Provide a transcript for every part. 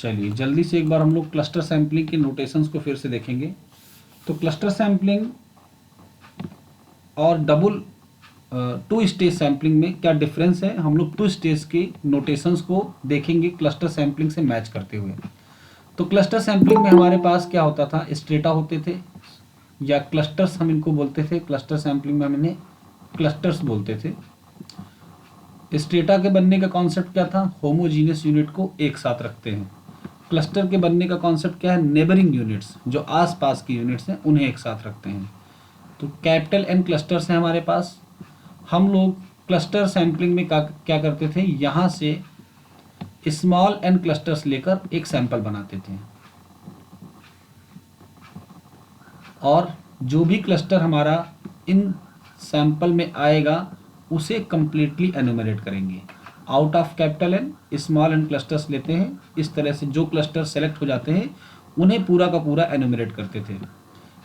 चलिए जल्दी से एक बार हम लोग क्लस्टर सैम्पलिंग के नोटेशंस को फिर से देखेंगे। तो क्लस्टर सैम्पलिंग और डबल टू स्टेज सैम्पलिंग में क्या डिफरेंस है, हम लोग टू स्टेज के नोटेशंस को देखेंगे क्लस्टर सैम्पलिंग से मैच करते हुए। तो क्लस्टर सैम्पलिंग में हमारे पास क्या होता था, स्ट्रेटा होते थे या क्लस्टर्स हम इनको बोलते थे। क्लस्टर सैम्पलिंग में हम इन्हें क्लस्टर्स बोलते थे। स्ट्रेटा के बनने का कॉन्सेप्ट क्या था, होमोजीनियस यूनिट को एक साथ रखते हैं। क्लस्टर के बनने का कॉन्सेप्ट क्या है, नेबरिंग यूनिट्स, जो आसपास की यूनिट्स हैं उन्हें एक साथ रखते हैं। तो कैपिटल एन क्लस्टर्स हैं हमारे पास। हम लोग क्लस्टर सैम्पलिंग में क्या करते थे, यहाँ से स्मॉल एन क्लस्टर्स लेकर एक सैंपल बनाते थे और जो भी क्लस्टर हमारा इन सैंपल में आएगा उसे कंप्लीटली एनुमरेट करेंगे। Out of capital N small n clusters लेते हैं। इस तरह से जो क्लस्टर सेलेक्ट हो जाते हैं उन्हें पूरा का पूरा एनुमरेट करते थे।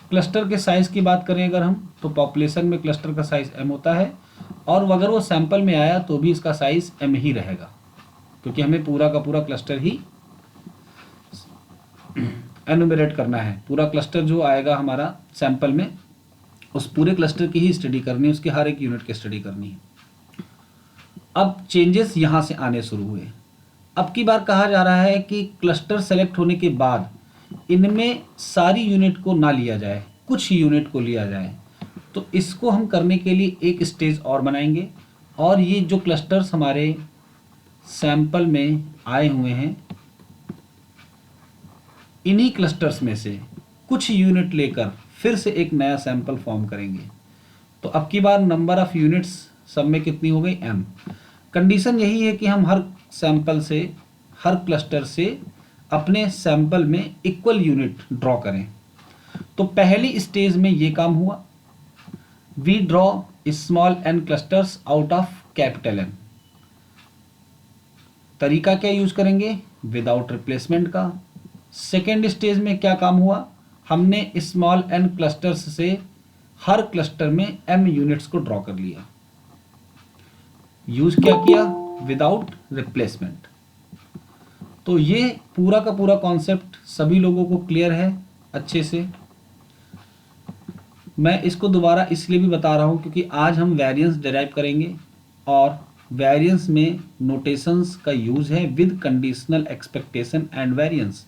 क्लस्टर के साइज़ की बात करें अगर हम, तो पॉपुलेशन में क्लस्टर का साइज़ m होता है और अगर वो सैंपल में आया तो भी इसका साइज़ m ही रहेगा, क्योंकि हमें पूरा का पूरा क्लस्टर ही एनुमरेट करना है। पूरा क्लस्टर जो आएगा हमारा सैंपल में, उस पूरे क्लस्टर की ही स्टडी करनी है, उसकी हर एक यूनिट की स्टडी करनी है। अब चेंजेस यहाँ से आने शुरू हुए। अब की बार कहा जा रहा है कि क्लस्टर सेलेक्ट होने के बाद इनमें सारी यूनिट को ना लिया जाए, कुछ यूनिट को लिया जाए। तो इसको हम करने के लिए एक स्टेज और बनाएंगे और ये जो क्लस्टर्स हमारे सैंपल में आए हुए हैं, इन्हीं क्लस्टर्स में से कुछ यूनिट लेकर फिर से एक नया सैंपल फॉर्म करेंगे। तो अब की बार नंबर ऑफ यूनिट्स सब में कितनी हो गई, m। कंडीशन यही है कि हम हर सैंपल से, हर क्लस्टर से अपने सैंपल में इक्वल यूनिट ड्रॉ करें। तो पहली स्टेज में ये काम हुआ, we draw small n clusters out of capital N। तरीका क्या यूज करेंगे, विदाउट रिप्लेसमेंट का। सेकेंड स्टेज में क्या काम हुआ, हमने स्मॉल n क्लस्टर्स से हर क्लस्टर में m यूनिट्स को ड्रॉ कर लिया। यूज क्या किया, विदाउट रिप्लेसमेंट। तो ये पूरा का पूरा कॉन्सेप्ट सभी लोगों को क्लियर है अच्छे से। मैं इसको दोबारा इसलिए भी बता रहा हूँ क्योंकि आज हम वेरिएंस डिराइव करेंगे और वेरिएंस में नोटेशंस का यूज है with conditional expectation and variance.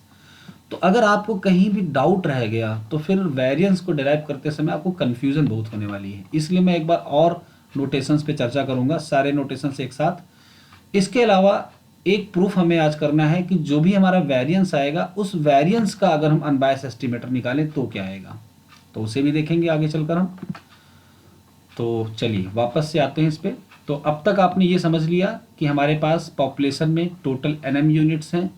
तो अगर आपको कहीं भी डाउट रह गया तो फिर वेरिएंस को डिराइव करते समय आपको कंफ्यूजन बहुत होने वाली है। इसलिए मैं एक बार और नोटेशंस पे चर्चा करूंगा, सारे नोटेशंस एक साथ। इसके अलावा एक प्रूफ हमें आज करना है कि जो भी हमारा वेरिएंस आएगा उस वेरिएंस का अगर हम अनबायस एस्टिमेटर निकालें तो क्या आएगा, तो उसे भी देखेंगे आगे चलकर हम। तो चलिए वापस से आते हैं इस पे। तो अब तक आपने ये समझ लिया कि हमारे पास पॉपुलेशन में टोटल nm यूनिट्स हैं।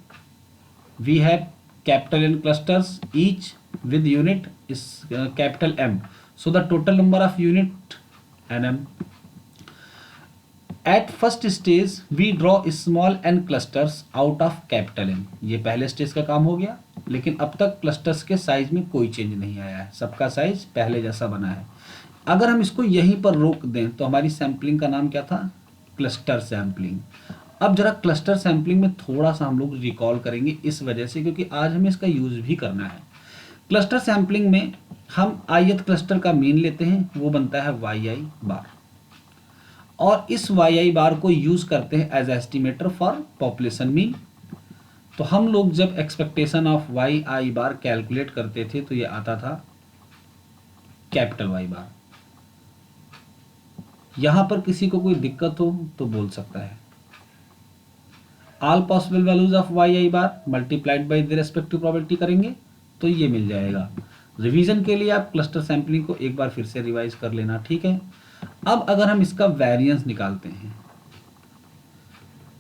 We have capital N clusters each with unit is capital M, so the total number of unit nm। At first stage we draw small n clusters out of capital N। ये पहले stage का काम हो गया, लेकिन अब तक clusters के साइज में कोई चेंज नहीं आया है, सबका साइज पहले जैसा बना है। अगर हम इसको यहीं पर रोक दें तो हमारी सैम्पलिंग का नाम क्या था, क्लस्टर सैम्पलिंग। अब जरा क्लस्टर सैम्पलिंग में थोड़ा सा हम लोग रिकॉल करेंगे इस वजह से क्योंकि आज हमें इसका यूज भी करना है। क्लस्टर सैम्पलिंग में हम ith क्लस्टर का मीन लेते हैं, वो बनता है yi बार, और इस yi बार को यूज करते हैं as estimator for population mean. तो हम लोग जब expectation of yi bar calculate करते थे तो ये आता था कैपिटल Y बार। यहां पर किसी को कोई दिक्कत हो तो बोल सकता है। All possible values of yi bar multiplied by the respective probability करेंगे तो ये मिल जाएगा। रिवीजन के लिए आप क्लस्टर सैम्पलिंग को एक बार फिर से रिवाइज कर लेना, ठीक है। अब अगर हम इसका वेरिएंस निकालते हैं,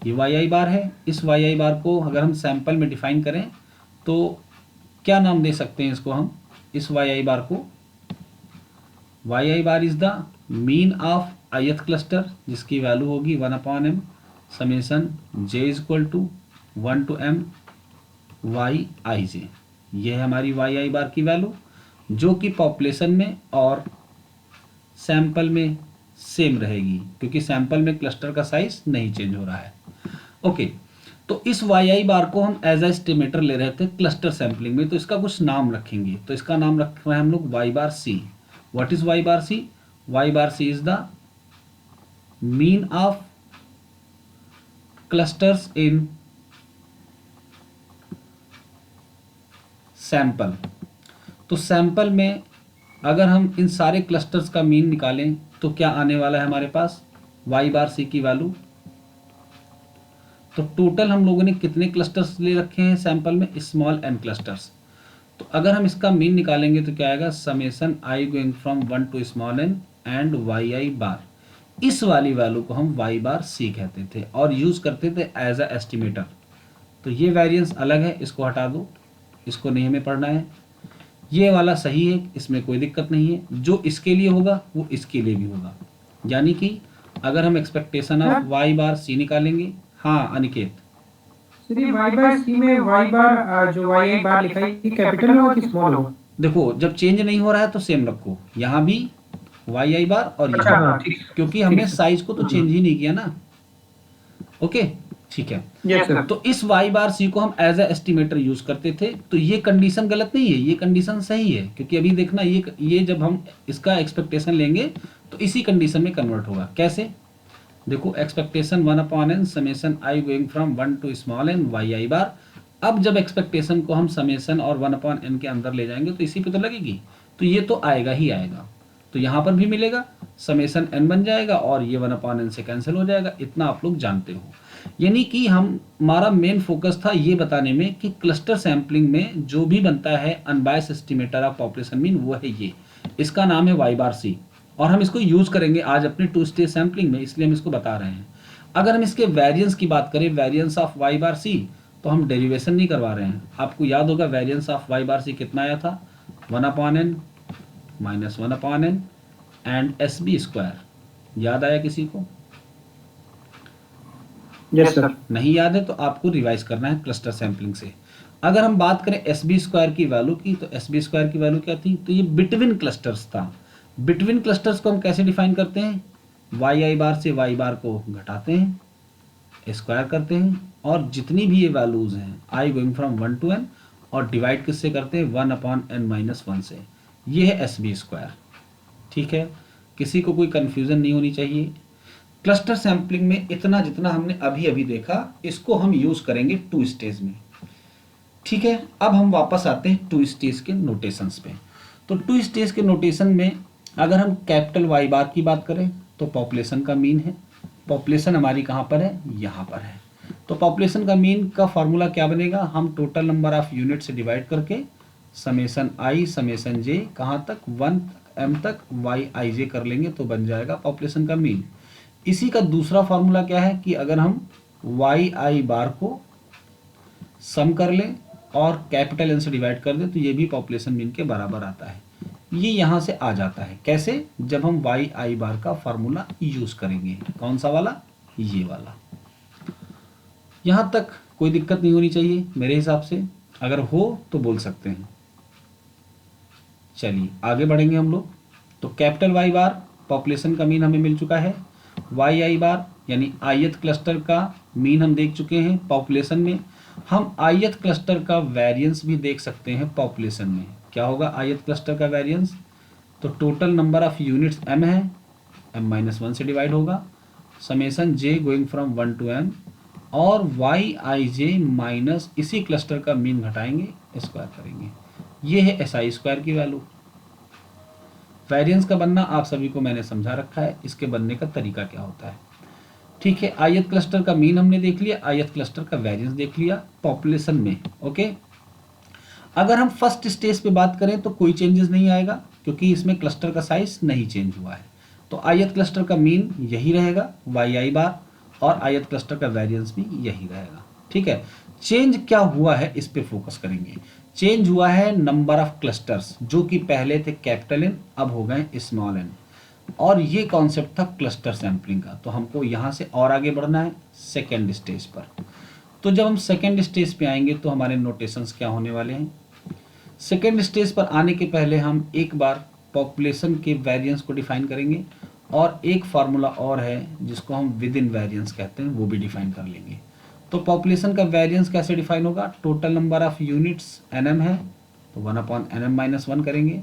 ये yi बार है, इस yi बार को अगर हम सैंपल में डिफाइन करें तो क्या नाम दे सकते हैं इसको हम, इस yi बार को yi bar is the mean of ith cluster जिसकी वैल्यू होगी 1/m summation j is equal to 1 to m yij। ये है हमारी yi बार की वैल्यू जो कि पॉपुलेशन में और सैंपल में सेम रहेगी क्योंकि सैंपल में क्लस्टर का साइज नहीं चेंज हो रहा है। ओके, तो इस वाई आई बार को हम एज एस्टिमेटर ले रहे थे क्लस्टर सैंपलिंग में, तो इसका कुछ नाम रखेंगे। तो इसका नाम रख रहे हैं हम लोग Y bar C. What is Y bar C? Y bar C is the mean of clusters in sample. तो सैंपल में अगर हम इन सारे क्लस्टर्स का मीन निकालें तो क्या आने वाला है हमारे पास? वाई बार सी की वैल्यू। तो टोटल हम लोगों ने कितने क्लस्टर्स ले रखे हैं सैंपल में? Small n clusters. तो अगर हम इसका मीन निकालेंगे तो क्या आएगा? Summation I going from 1 to small n and y I bar. इस वाली वैल्यू को हम वाई बार सी कहते थे और यूज करते थे एज अ एस्टिमेटर। तो ये वेरिएंस अलग है, इसको हटा दो, इसको नहीं हमें पढ़ना है। ये वाला सही है, इसमें कोई दिक्कत नहीं है। जो इसके लिए होगा वो इसके लिए भी होगा। यानी कि अगर हम एक्सपेक्टेशन ऑफ वाई बार सी निकालेंगे। हाँ अनिकेत, सर ये वाई बार सी में वाई बार जो वाई आई बार लिखा है ये कैपिटल होगा कि स्मॉल होगा? देखो जब चेंज नहीं हो रहा है तो सेम रखो, यहाँ भी वाई आई बार और अच्छा यहाँ, हाँ ठीक है, क्योंकि ठीक हमने है। साइज को तो चेंज ही नहीं किया ना। ओके ठीक है। Yes sir. तो इस वाई बार सी को हम एज ए एस्टिमेटर यूज करते थे। तो ये कंडीशन गलत नहीं है, ये कंडीशन सही है, क्योंकि अभी देखना ये जब हम इसका एक्सपेक्टेशन लेंगे तो इसी कंडीशन में कन्वर्ट होगा। कैसे? देखो expectation 1/n summation I going from 1 to small n y I bar. अब जब एक्सपेक्टेशन को हम समेशन और 1/n के अंदर ले जाएंगे तो इसी पे तो लगेगी, तो ये तो आएगा ही आएगा। तो यहाँ पर भी मिलेगा, समेशन n बन जाएगा और ये 1/n से कैंसिल हो जाएगा। इतना आप लोग जानते हो। यानी कि हमारा मेन फोकस था ये बताने में कि क्लस्टर सैंपलिंग में जो भी बनता है unbias estimator of population mean वो है ये, इसका नाम है वाई बार सी और हम इसको यूज करेंगे आज अपने 2 स्टेज सैंपलिंग में, इसलिए हम इसको बता रहे हैं। अगर हम इसके वेरिएंस की बात करें, वेरिएंस ऑफ वाई बार सी, तो हम डेरिवेशन नहीं करवा रहे हैं। आपको याद होगा variance of Y bar C कितना आया था? 1/n minus 1/n and S B square. याद आया किसी को? Yes sir. नहीं याद है तो आपको रिवाइज करना है क्लस्टर सैंपलिंग से। अगर हम बात करें एस बी स्क्वायर की वैल्यू की, तो एस बी स्क्वायर की वैल्यू क्या थी? तो ये बिटवीन क्लस्टर्स था। बिटवीन क्लस्टर्स को हम कैसे डिफाइन करते हैं? वाई आई बार से वाई बार को घटाते हैं, स्क्वायर करते हैं और जितनी भी ये वैल्यूज हैं I going from 1 to n और डिवाइड किससे करते हैं? 1/n-1 से। ये है एस बी स्क्वायर। ठीक है, किसी को कोई कंफ्यूजन नहीं होनी चाहिए। क्लस्टर सैंपलिंग में इतना जितना हमने अभी अभी देखा इसको हम यूज करेंगे 2 स्टेज में। ठीक है, अब हम वापस आते हैं 2 स्टेज के नोटेशंस पे। तो 2 स्टेज के नोटेशन में अगर हम कैपिटल वाई बार की बात करें तो पॉपुलेशन का मीन है। पॉपुलेशन हमारी कहाँ पर है? यहाँ पर है। तो पॉपुलेशन का मीन का फॉर्मूला क्या बनेगा? हम टोटल नंबर ऑफ यूनिट से डिवाइड करके समेशन आई समेशन जे कहाँ तक? 1 m तक वाई आई जे कर लेंगे तो बन जाएगा पॉपुलेशन का मीन। इसी का दूसरा फॉर्मूला क्या है कि अगर हम वाई आई बार को सम कर लें और कैपिटल एन से डिवाइड कर दें तो ये भी पॉपुलेशन मीन के बराबर आता है। ये यहाँ से आ जाता है कैसे? जब हम वाई आई बार का फॉर्मूला यूज करेंगे। कौन सा वाला? ये वाला। यहाँ तक कोई दिक्कत नहीं होनी चाहिए मेरे हिसाब से, अगर हो तो बोल सकते हैं। चलिए आगे बढ़ेंगे हम लोग। तो कैपिटल वाई बार पॉपुलेशन का मीन हमें मिल चुका है। वाई आई बार यानी आयत क्लस्टर का मीन हम देख चुके हैं पॉपुलेशन में। हम आयत क्लस्टर का वेरिएंस भी देख सकते हैं पॉपुलेशन में। क्या होगा आयत क्लस्टर का वेरिएंस? तो total number of units m है, m-1 से डिवाइड होगा, summation j going from 1 to m और वाई आई जे माइनस इसी क्लस्टर का मीन घटाएंगे, स्क्वायर करेंगे। ये है एस आई स्क्वायर की वैल्यू। वेरिएंस का बनना आप सभी को मैंने समझा रखा है, इसके बनने का तरीका क्या होता है। ठीक है, आयत क्लस्टर का मीन हमने देख लिया, आयत क्लस्टर का वेरिएंस देख लिया पॉपुलेशन में। ओके, अगर हम फर्स्ट स्टेज पे बात करें तो कोई चेंजेस नहीं आएगा क्योंकि इसमें क्लस्टर का साइज नहीं चेंज हुआ है। तो आयत क्लस्टर का मीन यही रहेगा वाई आई बार और आयत क्लस्टर का वेरिएंस भी यही रहेगा। ठीक है, चेंज क्या हुआ है इस पे फोकस करेंगे। चेंज हुआ है नंबर ऑफ क्लस्टर्स, जो कि पहले थे कैपिटल एन अब हो गए स्मॉल एन, और ये कॉन्सेप्ट था क्लस्टर सैंपलिंग का। तो हमको यहाँ से और आगे बढ़ना है सेकेंड स्टेज पर। तो जब हम सेकेंड स्टेज पे आएंगे तो हमारे नोटेशंस क्या होने वाले हैं। सेकेंड स्टेज पर आने के पहले हम एक बार पॉपुलेशन के वेरिएंस को डिफाइन करेंगे और एक फार्मूला और है जिसको हम विद इन वेरिएंस कहते हैं, वो भी डिफाइन कर लेंगे। तो पॉपुलेशन का वेरिएंस कैसे डिफाइन होगा, total number of units NM है तो 1/nm-1 करेंगे।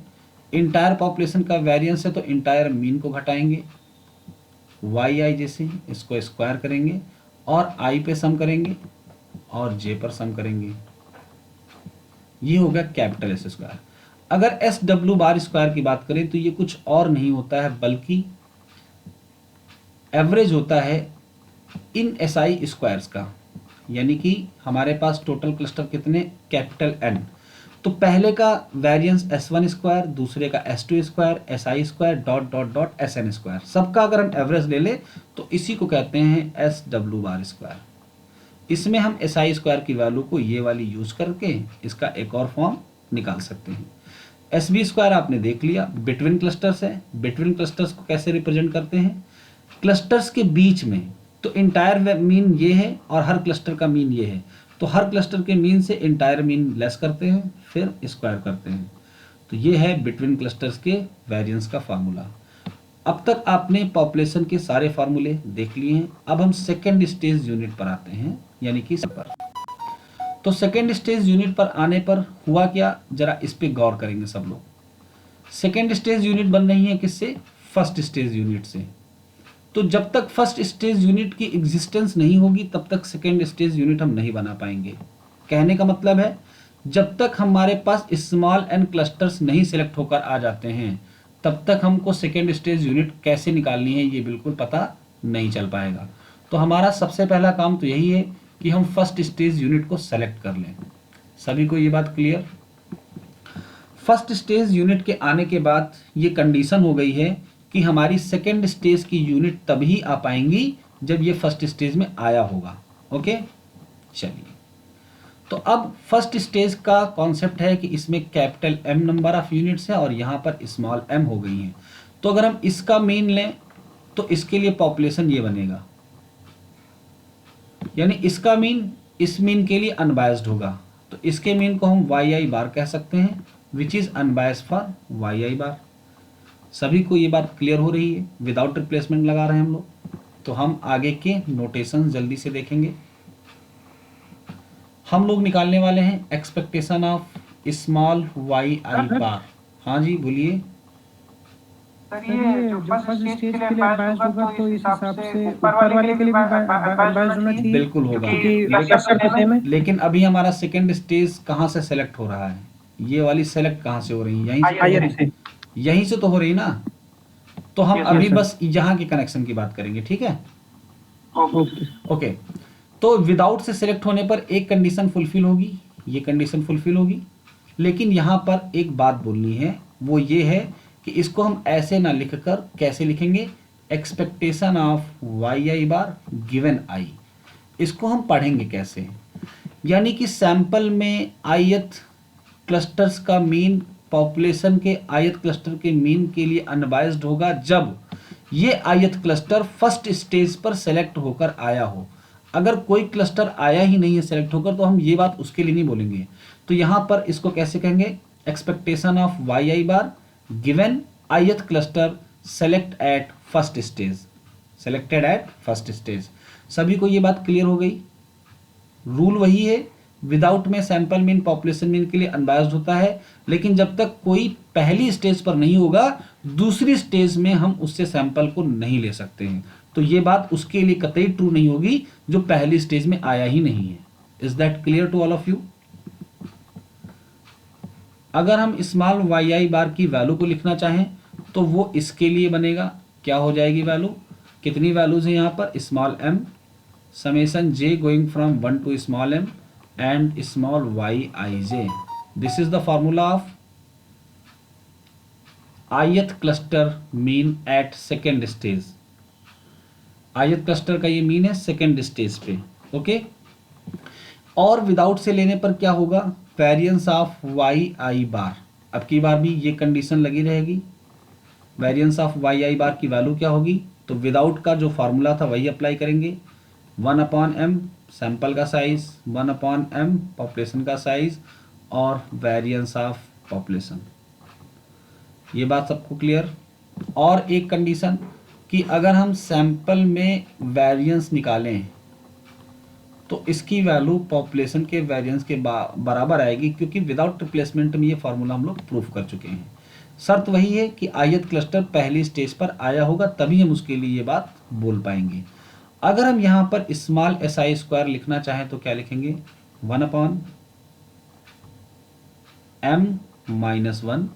इंटायर पॉपुलेशन का वेरिएंस है तो इंटायर मीन को घटाएंगे, वाई आई जैसे इसको स्क्वायर करेंगे और आई पे सम करेंगे और जे पर सम करेंगे। ये हो गया कैपिटल एस स्क्वायर। अगर एस डब्ल्यू बार स्क्वायर की बात करें तो ये कुछ और नहीं होता है बल्कि एवरेज होता है इन एस आई स्क्वायर्स का, यानी कि हमारे पास टोटल क्लस्टर कितने, कैपिटल एन, तो पहले का वेरिएंस S1 स्क्वायर, दूसरे का S2 square, SI square dot dot dot SN square, सबका अगर हम एवरेज ले ले तो इसी को कहते हैं SW बार स्क्वायर। इसमें हम SI स्क्वायर की वैल्यू को ये वाली यूज करके इसका एक और फॉर्म निकाल सकते हैं। SB स्क्वायर आपने देख लिया, बिटवीन क्लस्टर्स है। बिटवीन क्लस्टर्स को कैसे रिप्रेजेंट करते हैं, क्लस्टर्स के बीच में, तो इंटायर मीन ये है और हर क्लस्टर का मीन ये है, तो हर क्लस्टर के मीन से इंटायर मीन लेस करते हैं फिर स्क्वायर करते हैं। तो ये है बिटवीन क्लस्टर्स के वेरिएंस का फार्मूला। अब तक आपने पॉपुलेशन के सारे फार्मूले देख लिए हैं। अब हम सेकेंड स्टेज यूनिट पर आते हैं, यानी कि पर। तो सेकेंड स्टेज यूनिट पर आने पर हुआ क्या, जरा इस पे गौर करेंगे सब लोग। सेकेंड स्टेज यूनिट बन रही है किससे, फर्स्ट स्टेज यूनिट से। तो जब तक फर्स्ट स्टेज यूनिट की एग्जिस्टेंस नहीं होगी तब तक सेकेंड स्टेज यूनिट हम नहीं बना पाएंगे। कहने का मतलब है जब तक हमारे पास स्मॉल एन क्लस्टर्स नहीं सिलेक्ट होकर आ जाते हैं तब तक हमको सेकेंड स्टेज यूनिट कैसे निकालनी है ये बिल्कुल पता नहीं चल पाएगा। तो हमारा सबसे पहला काम तो यही है कि हम फर्स्ट स्टेज यूनिट को सेलेक्ट कर लें। सभी को ये बात क्लियर। फर्स्ट स्टेज यूनिट के आने के बाद ये कंडीशन हो गई है कि हमारी सेकेंड स्टेज की यूनिट तभी आ पाएंगी जब ये फर्स्ट स्टेज में आया होगा। ओके, चलिए, तो अब फर्स्ट स्टेज का कॉन्सेप्ट है कि इसमें capital M number of units है और यहाँ पर स्मॉल एम हो गई हैं। तो अगर हम इसका मीन लें तो इसके लिए पॉपुलेशन ये बनेगा, यानी इसका मीन इस मीन के लिए अनबायस्ड होगा, तो इसके मीन को हम वाई आई बार कह सकते हैं, which is unbiased for y I bar. सभी को ये बात क्लियर हो रही है, विदाउट रिप्लेसमेंट लगा रहे हैं हम लोग। तो हम आगे के नोटेशन जल्दी से देखेंगे। हम लोग निकालने वाले हैं एक्सपेक्टेशन ऑफ स्मॉल वाई आई बार। हाँ जी बोलिए। सर ये जो फर्स्ट स्टेज के लिए अनबायस्ड होगा तो इस हिसाब से ऊपर वाले के लिए भी अनबायस्ड होना चाहिए। बिल्कुल होगा, लेकिन अभी हमारा सेकेंड स्टेज कहाँ से सेलेक्ट हो रहा है, ये वाली सेलेक्ट कहाँ से हो रही है, यहीं से तो हो रही ना। तो हम अभी बस यहाँ के कनेक्शन की बात करेंगे, ठीक है। ओके, तो विदाउट से सिलेक्ट होने पर एक कंडीशन फुलफिल होगी, ये कंडीशन फुलफिल होगी, लेकिन यहाँ पर एक बात बोलनी है, वो ये है कि इसको हम ऐसे ना लिखकर कैसे लिखेंगे, expectation of Y I bar given I. इसको हम पढ़ेंगे कैसे, यानी कि सैंपल में आयत क्लस्टर्स का मीन पॉपुलेशन के आयत क्लस्टर के मीन के लिए अनबायस्ड होगा जब ये आयत क्लस्टर फर्स्ट स्टेज पर सेलेक्ट होकर आया हो। अगर कोई क्लस्टर आया ही नहीं है सेलेक्ट होकर तो हम ये बात उसके लिए नहीं बोलेंगे। तो यहां पर इसको कैसे कहेंगे, expectation of Y I bar given आयत cluster select at first stage, selected at first stage. सभी को ये बात क्लियर हो गई। रूल वही है, विदाउट में सैंपल मीन पॉपुलेशन मीन के लिए अनबायस्ड होता है, लेकिन जब तक कोई पहली स्टेज पर नहीं होगा दूसरी स्टेज में हम उससे सैंपल को नहीं ले सकते हैं। तो ये बात उसके लिए कतई ट्रू नहीं होगी जो पहली स्टेज में आया ही नहीं है। Is that clear to all of you. अगर हम स्मॉल वाई आई बार की वैल्यू को लिखना चाहें तो वो इसके लिए बनेगा, क्या हो जाएगी वैल्यू, कितनी वैल्यूज है यहाँ पर, small M summation J going from 1 to small M and small yij. This is the formula of ith cluster mean at second stage. ith cluster का ये मीन है सेकेंड स्टेज पे। ओके, और without से लेने पर क्या होगा, variance of Y I bar. अब की बार भी ये कंडीशन लगी रहेगी, variance of Y I bar की वैल्यू क्या होगी, तो विदाउट का जो फार्मूला था वही अप्लाई करेंगे, 1/m सैंपल का साइज, 1/m पॉपुलेशन का साइज और वेरिएंस ऑफ पॉपुलेशन। ये बात सबको क्लियर। और एक कंडीशन कि अगर हम सैंपल में वेरिएंस निकालें तो इसकी वैल्यू पॉपुलेशन के वेरिएंस के बराबर आएगी, क्योंकि विदाउट रिप्लेसमेंट में ये फॉर्मूला हम लोग प्रूफ कर चुके हैं। शर्त वही है कि ith क्लस्टर पहली स्टेज पर आया होगा, तभी हम उसके लिए ये बात बोल पाएंगे। अगर हम यहाँ पर स्मॉल SI स्क्वायर लिखना चाहें तो क्या लिखेंगे, 1/m-1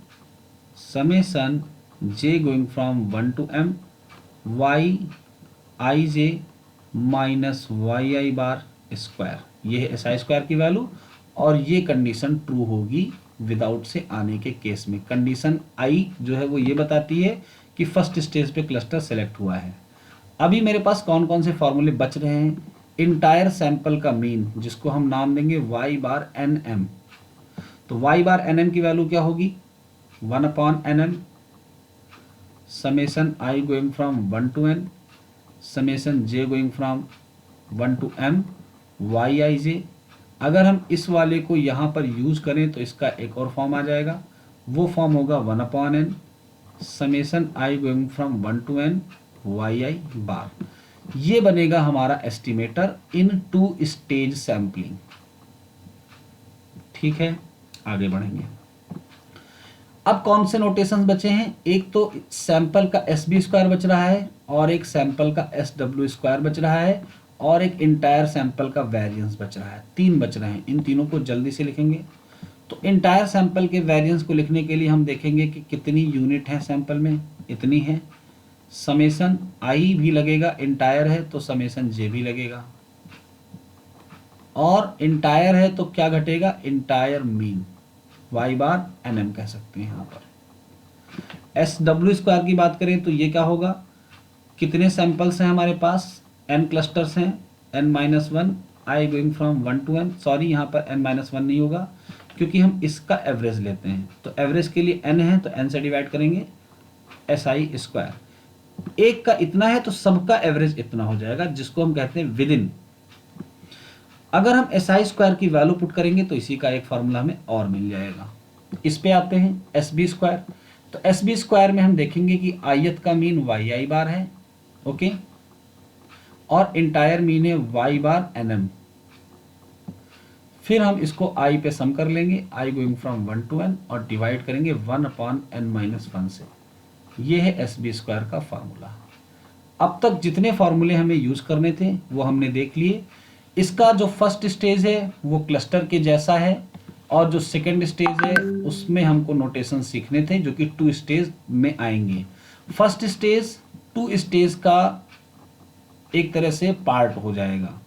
summation j going from 1 to m yij minus yi bar square. ये है SI स्क्वायर की वैल्यू, और ये कंडीशन ट्रू होगी विदाउट से आने के केस में। कंडीशन आई जो है वो ये बताती है कि फर्स्ट स्टेज पे क्लस्टर सेलेक्ट हुआ है। अभी मेरे पास कौन कौन से फॉर्मूले बच रहे हैं, इंटायर सैंपल का मीन जिसको हम नाम देंगे y बार nm। तो y बार nm की वैल्यू क्या होगी, 1/nm summation i going from 1 to n summation j going from 1 to m yij। अगर हम इस वाले को यहाँ पर यूज करें तो इसका एक और फॉर्म आ जाएगा, वो फॉर्म होगा 1/n summation i going from 1 to n yi बार। ये बनेगा हमारा एस्टिमेटर इन 2 स्टेज सैंपलिंग। ठीक है, आगे बढ़ेंगे। अब कौन से नोटेशंस बचे हैं, एक तो सैंपल का SB स्क्वायर बच रहा है, और एक सैंपल का SW स्क्वायर बच रहा है, और एक इंटायर सैंपल का वेरिएंस बच रहा है। 3 बच रहे हैं, इन तीनों को जल्दी से लिखेंगे। तो इंटायर सैंपल के वेरिएंस को लिखने के लिए हम देखेंगे कि कितनी यूनिट है सैंपल में, इतनी है। समेशन आई भी लगेगा, इंटायर है तो समेशन जे भी लगेगा, और इंटायर है तो क्या घटेगा, entire mean y bar nm कह सकते हैं। यहाँ पर SW स्क्वायर की बात करें तो ये क्या होगा, कितने सैंपल्स हैं हमारे पास, n क्लस्टर्स हैं, n-1 i going from 1 to n। Sorry, यहाँ पर n-1 नहीं होगा क्योंकि हम इसका एवरेज लेते हैं, तो एवरेज के लिए n है तो n से डिवाइड करेंगे SI स्क्वायर। एक का इतना है तो सबका एवरेज इतना हो जाएगा, जिसको हम कहते हैं विद इन। अगर हम SI स्क्वायर की वैल्यू पुट करेंगे तो इसी का एक फार्मूला हमें और मिल जाएगा। इस पे आते हैं SB स्क्वायर। तो SB स्क्वायर में हम देखेंगे कि ith का मीन yi बार है, ओके, और इंटायर मीन है y बार nm। फिर हम इसको i पे सम कर लेंगे, i going from 1 to n, और डिवाइड करेंगे 1/n-1 से। ये है SB स्क्वायर का फार्मूला। अब तक जितने फार्मूले हमें यूज करने थे वो हमने देख लिए। इसका जो फर्स्ट स्टेज है वो क्लस्टर के जैसा है, और जो सेकंड स्टेज है उसमें हमको नोटेशन सीखने थे जो कि 2 स्टेज में आएंगे। फर्स्ट स्टेज 2 स्टेज का एक तरह से पार्ट हो जाएगा,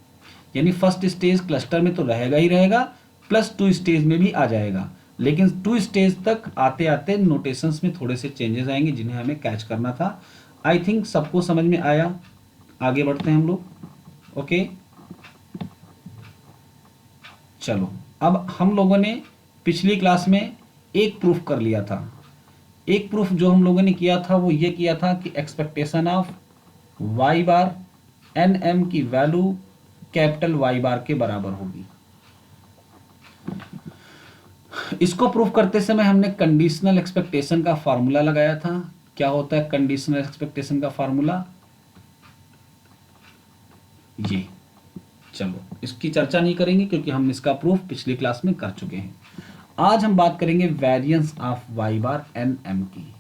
यानी फर्स्ट स्टेज क्लस्टर में तो रहेगा ही रहेगा, प्लस 2 स्टेज में भी आ जाएगा। लेकिन 2 स्टेज तक आते आते नोटेशंस में थोड़े से चेंजेस आएंगे जिन्हें हमें कैच करना था। आई थिंक सबको समझ में आया। आगे बढ़ते हैं हम लोग, ओके। चलो, अब हम लोगों ने पिछली क्लास में एक प्रूफ कर लिया था। एक प्रूफ जो हम लोगों ने किया था वो ये किया था कि expectation of y bar nm की वैल्यू कैपिटल Y बार के बराबर होगी। इसको प्रूफ करते समय हमने कंडीशनल एक्सपेक्टेशन का फार्मूला लगाया था। क्या होता है कंडीशनल एक्सपेक्टेशन का फार्मूला, ये। चलो, इसकी चर्चा नहीं करेंगे क्योंकि हम इसका प्रूफ पिछली क्लास में कर चुके हैं। आज हम बात करेंगे variance of y bar nm की।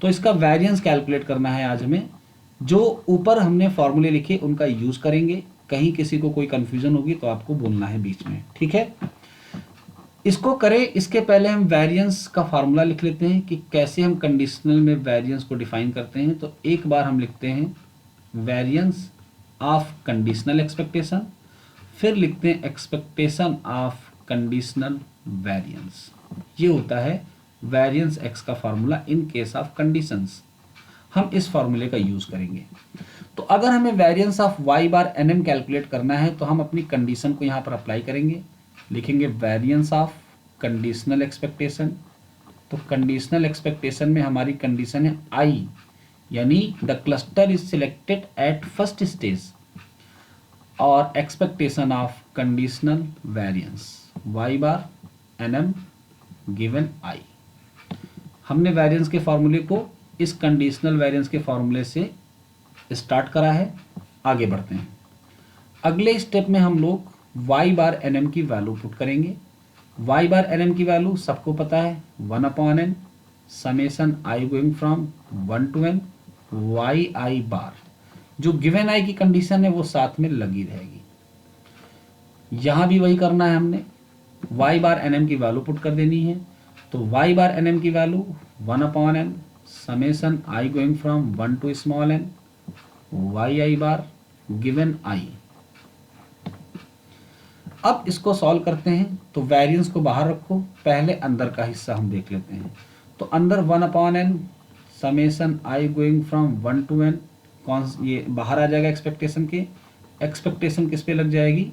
तो इसका वेरिएंस कैलकुलेट करना है आज हमें। जो ऊपर हमने फॉर्मूले लिखे उनका यूज करेंगे, कहीं किसी को कोई कंफ्यूजन होगी तो आपको बोलना है बीच में, ठीक है। इसको करें इसके पहले हम वेरिएंस का फार्मूला लिख लेते हैं कि कैसे हम कंडीशनल में वेरिएंस को डिफाइन करते हैं। तो एक बार हम लिखते हैं वेरिएंस ऑफ कंडीशनल एक्सपेक्टेशन, फिर लिखते हैं एक्सपेक्टेशन ऑफ कंडीशनल वेरिएंस। ये होता है वेरिएंस एक्स का formula in case of conditions. हम इस फार्मूले का यूज करेंगे। तो अगर हमें variance of y bar nm calculate करना है तो हम अपनी कंडीशन को यहाँ पर अप्लाई करेंगे, लिखेंगे वेरिएंस ऑफ कंडीशनल एक्सपेक्टेशन। तो कंडीशनल एक्सपेक्टेशन में हमारी कंडीशन है I, यानी the cluster is selected at first stage, और expectation of conditional variance y bar nm given I। हमने वेरिएंस के फार्मूले को इस कंडीशनल वेरिएंस के फार्मूले से स्टार्ट करा है। आगे बढ़ते हैं। अगले स्टेप में हम लोग y बार एन एम की वैल्यू पुट करेंगे। y बार एन एम की वैल्यू सबको पता है 1/n summation I going from 1 to n Y I bar. जो गिवन आई की कंडीशन है वो साथ में लगी रहेगी। यहां भी वही करना है, हमने y बार एन एम की वैल्यू पुट कर देनी है। तो y बार एन एम की value 1/n summation I going from 1 to small n Y I bar given I. अब इसको सॉल्व करते हैं। तो वेरिएंस को बाहर रखो, पहले अंदर का हिस्सा हम देख लेते हैं। तो अंदर 1/n summation I going from 1 to n कौन ये बाहर आ जाएगा एक्सपेक्टेशन के। एक्सपेक्टेशन किस पे लग जाएगी,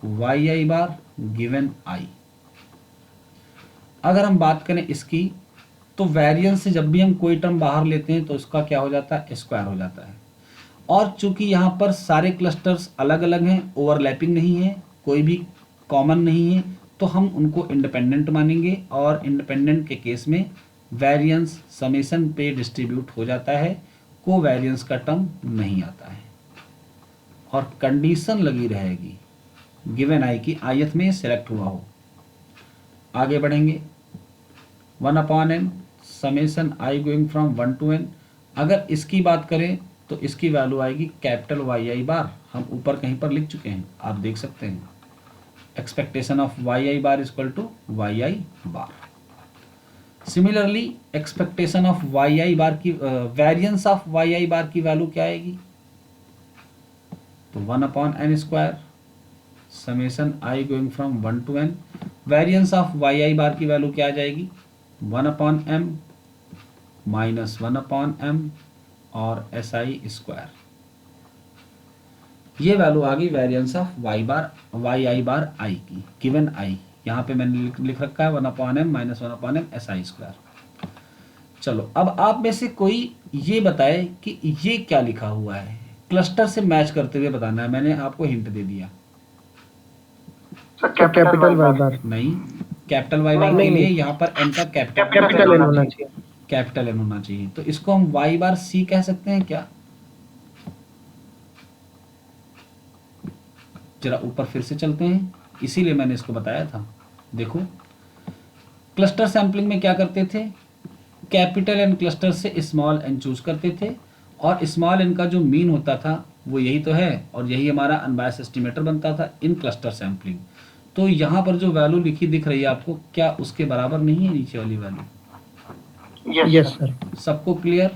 वाई आई बार गिवन आई। अगर हम बात करें इसकी, तो वेरिएंस से जब भी हम कोई टर्म बाहर लेते हैं तो इसका क्या हो जाता है, स्क्वायर हो जाता है। और चूंकि यहाँ पर सारे क्लस्टर्स अलग अलग हैं, ओवरलैपिंग नहीं है, कोई भी कॉमन नहीं है, तो हम उनको इंडिपेंडेंट मानेंगे और इंडिपेंडेंट के केस में वेरिएंस समेशन पे डिस्ट्रीब्यूट हो जाता है, कोवेरिएंस का टर्म नहीं आता है और कंडीशन लगी रहेगी गिवन आई की आयत में सिलेक्ट हुआ हो। आगे बढ़ेंगे 1/n summation I going from 1 to n। अगर इसकी बात करें तो इसकी वैल्यू आएगी कैपिटल वाई आई बार। हम ऊपर कहीं पर लिख चुके हैं, आप देख सकते हैं। Expectation of Y I bar equal to y I bar. Similarly expectation of Y I bar की variance of Y I bar की वैल्यू क्या आएगी, तो 1/n square summation I going from 1 to n। Variance of Y I bar की value क्या आ जाएगी, 1/m minus 1/m और एस आई स्क्वायर। ये वैल्यू आ गई variance of Y I bar i की गिवन आई। यहाँ पे मैंने लिख रखा है 1/m minus 1/m S I square. चलो अब आप में से कोई ये बताए कि ये क्या लिखा हुआ है, क्लस्टर से मैच करते हुए बताना है। मैंने आपको हिंट दे दिया। कैपिटल वाई बार नहीं, कैपिटल वाई बार के लिए यहाँ पर एन का कैपिटल एन होना चाहिए। कैपिटल एन होना चाहिए। तो इसको हम वाई बार सी कह सकते हैं क्या। जरा ऊपर फिर से चलते हैं, इसीलिए मैंने इसको बताया था। देखो क्लस्टर सैंपलिंग में क्या करते थे, कैपिटल एन क्लस्टर से स्मॉल एन चूज करते थे और स्मॉल एन का जो मीन होता था वो यही तो है और यही हमारा अनबायस एस्टिमेटर बनता था इन क्लस्टर सैंपलिंग। तो यहाँ पर जो वैल्यू लिखी दिख रही है आपको, क्या उसके बराबर नहीं है नीचे वाली वैल्यू। Yes sir. सबको क्लियर।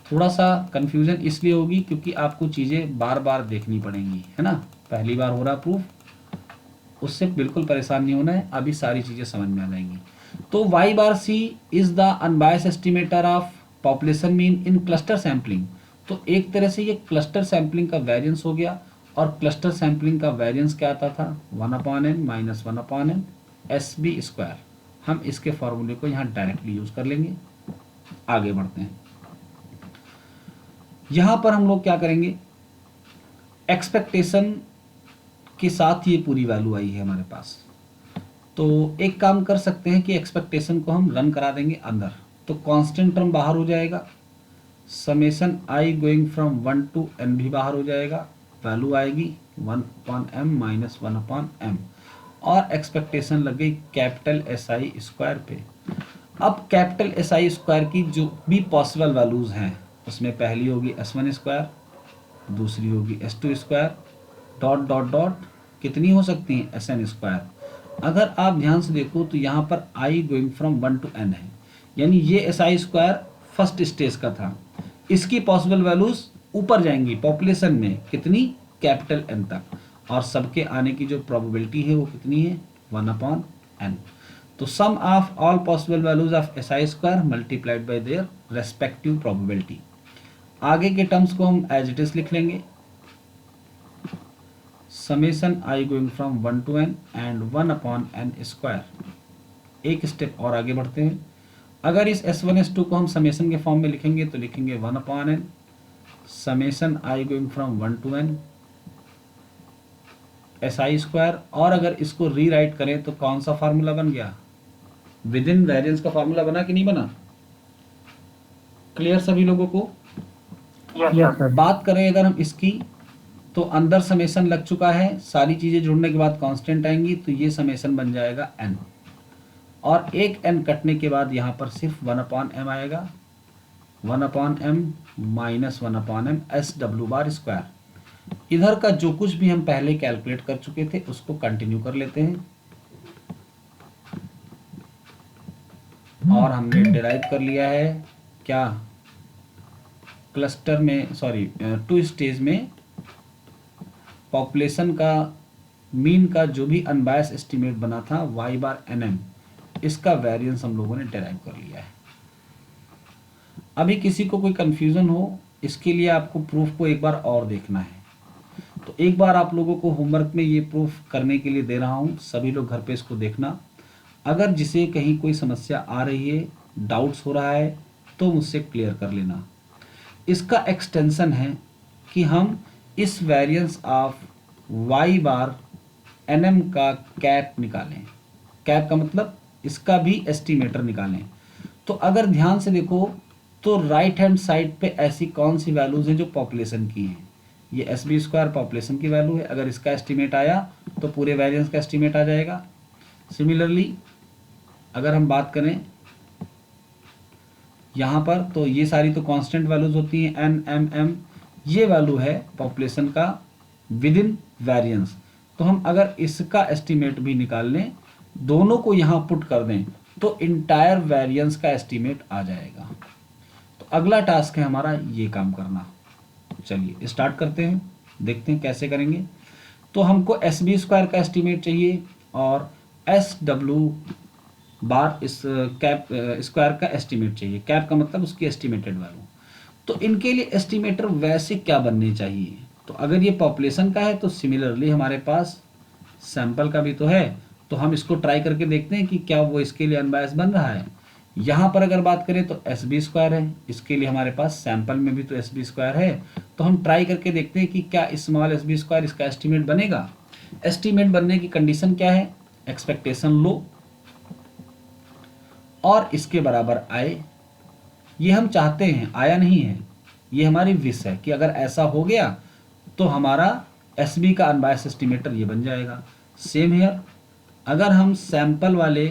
थोड़ा सा कंफ्यूजन इसलिए होगी क्योंकि आपको चीजें बार बार देखनी पड़ेंगी, है ना। पहली बार हो रहा प्रूफ, उससे बिल्कुल परेशान नहीं होना है, अभी सारी चीजें समझ में आ जाएंगी। तो y bar C is the unbiased estimator of population mean in cluster sampling. तो एक तरह से ये क्लस्टर सैंपलिंग का वेरिएंस हो गया और क्लस्टर सैंपलिंग का वेरिएंस क्या आता था, 1/n minus 1/n S B square. हम इसके फॉर्मूले को यहाँ डायरेक्टली यूज कर लेंगे। आगे बढ़ते हैं। यहां पर हम लोग क्या करेंगे, एक्सपेक्टेशन के साथ ये पूरी वैल्यू आई है हमारे पास। तो एक काम कर सकते हैं कि एक्सपेक्टेशन को हम रन करा देंगे अंदर, तो कांस्टेंट टर्म बाहर हो जाएगा, summation I going from 1 to n भी बाहर हो जाएगा, वैल्यू आएगी 1/m माइनस 1/m और एक्सपेक्टेशन लग गई कैपिटल एस आई स्क्वायर पे। अब कैपिटल एस आई स्क्वायर की जो भी पॉसिबल वैल्यूज हैं उसमें पहली होगी s1 स्क्वायर, दूसरी होगी s2 square, dot dot dot कितनी हो सकती हैं sn स्क्वायर। अगर आप ध्यान से देखो तो यहाँ पर i going from 1 to n है, यानी ये si स्क्वायर फर्स्ट स्टेज का था। इसकी पॉसिबल वैल्यूज ऊपर जाएंगी पॉपुलेशन में कितनी, कैपिटल n तक, और सबके आने की जो प्रोबेबिलिटी है वो कितनी है 1/n। तो sum of all possible values of si square multiplied by their respective probability. आगे के टर्म्स को हम एज इट इज लिख लेंगे, summation I going from 1 to n and 1/n square. एक स्टेप और आगे बढ़ते हैं। अगर इस s1 s2 को हम समेशन के फॉर्म में लिखेंगे तो लिखेंगे 1/n summation I going from 1 to n si square. और अगर इसको रीराइट करें तो कौन सा फार्मूला बन गया, विद इन वेरिएंस का फार्मूला बना कि नहीं बना, क्लियर सभी लोगों को। Yes sir. बात करें अगर हम इसकी तो अंदर समेशन लग चुका है, सारी चीज़ें जुड़ने के बाद कांस्टेंट आएंगी, तो ये समेशन बन जाएगा n, और एक n कटने के बाद यहाँ पर सिर्फ 1/m आएगा, 1/m माइनस 1/m SW⁻²। इधर का जो कुछ भी हम पहले कैलकुलेट कर चुके थे उसको कंटिन्यू कर लेते हैं, और हमने डिराइव कर लिया है क्या, क्लस्टर में, सॉरी 2 स्टेज में पॉपुलेशन का मीन का जो भी अनबायस एस्टीमेट बना था y/nm, इसका वेरिएंस हम लोगों ने डिराइव कर लिया है। अभी किसी को कोई कंफ्यूजन हो, इसके लिए आपको प्रूफ को एक बार और देखना है, तो एक बार आप लोगों को होमवर्क में ये प्रूफ करने के लिए दे रहा हूँ, सभी लोग घर पे इसको देखना। अगर जिसे कहीं कोई समस्या आ रही है, डाउट्स हो रहा है, तो मुझसे क्लियर कर लेना। इसका एक्सटेंशन है कि हम इस वेरिएंस ऑफ y/nm का कैप निकालें। कैप का मतलब इसका भी एस्टीमेटर निकालें। तो अगर ध्यान से देखो तो राइट हैंड साइड पे ऐसी कौन सी वैल्यूज हैं जो पॉपुलेशन की हैं, ये SB² पॉपुलेशन की वैल्यू है, अगर इसका एस्टीमेट आया तो पूरे वेरिएंस का एस्टीमेट आ जाएगा। सिमिलरली अगर हम बात करें यहाँ पर, तो ये सारी तो कांस्टेंट वैल्यूज होती हैं, n m m, ये वैल्यू है पॉपुलेशन का विद इन वेरिएंस। तो हम अगर इसका एस्टीमेट भी निकाल लें, दोनों को यहाँ पुट कर दें, तो इंटायर वेरिएंस का एस्टीमेट आ जाएगा। तो अगला टास्क है हमारा ये काम करना। चलिए स्टार्ट करते हैं, देखते हैं कैसे करेंगे। तो हमको SB² का एस्टीमेट चाहिए और SW बार इस कैप स्क्वायर का एस्टीमेट चाहिए। कैप का मतलब उसकी एस्टीमेटेड वैल्यू। तो इनके लिए एस्टीमेटर वैसे क्या बनने चाहिए, तो अगर ये पॉपुलेशन का है तो सिमिलरली हमारे पास सैंपल का भी तो है, तो हम इसको ट्राई करके देखते हैं कि क्या वो इसके लिए अनबायस बन रहा है। यहाँ पर अगर बात करें तो SB² है, इसके लिए हमारे पास सैंपल में भी तो SB² है, तो हम ट्राई करके देखते हैं कि क्या स्मॉल SB² इसका एस्टीमेट बनेगा। एस्टीमेट बनने की कंडीशन क्या है, एक्सपेक्टेशन लो और इसके बराबर आए। ये हम चाहते हैं, आया नहीं है, ये हमारी विश है कि अगर ऐसा हो गया तो हमारा SB का अनबायस एस्टिमेटर ये बन जाएगा। सेम हियर, अगर हम सैंपल वाले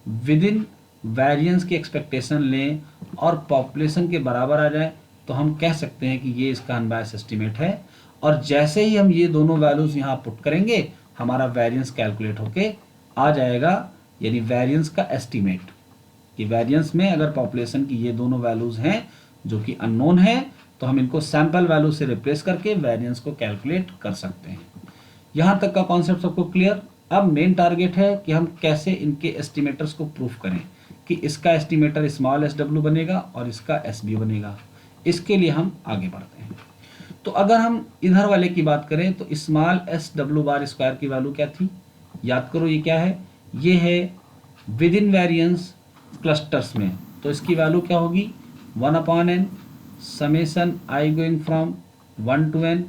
विद इन वेरिएंस की एक्सपेक्टेशन लें और पॉपुलेशन के बराबर आ जाए, तो हम कह सकते हैं कि ये इसका अनबायस एस्टिमेट है। और जैसे ही हम ये दोनों वैल्यूज यहाँ पुट करेंगे, हमारा वेरिएंस कैलकुलेट होके आ जाएगा, यानी वेरिएंस का एस्टीमेट। कि वेरिएंस में अगर पॉपुलेशन की ये दोनों वैल्यूज हैं जो कि अननोन है, तो हम इनको सैंपल वैल्यू से रिप्लेस करके वेरिएंस को कैलकुलेट कर सकते हैं। यहाँ तक का कॉन्सेप्ट सबको क्लियर। अब मेन टारगेट है कि हम कैसे इनके एस्टिमेटर्स को प्रूफ करें कि इसका एस्टिमेटर स्मॉल SW बनेगा और इसका SB बनेगा। इसके लिए हम आगे बढ़ते हैं। तो अगर हम इधर वाले की बात करें तो स्मॉल SW² की वैल्यू क्या थी, याद करो ये क्या है, ये है विद इन वेरिएंस क्लस्टर्स में, तो इसकी वैल्यू क्या होगी 1/n summation i going from 1 to n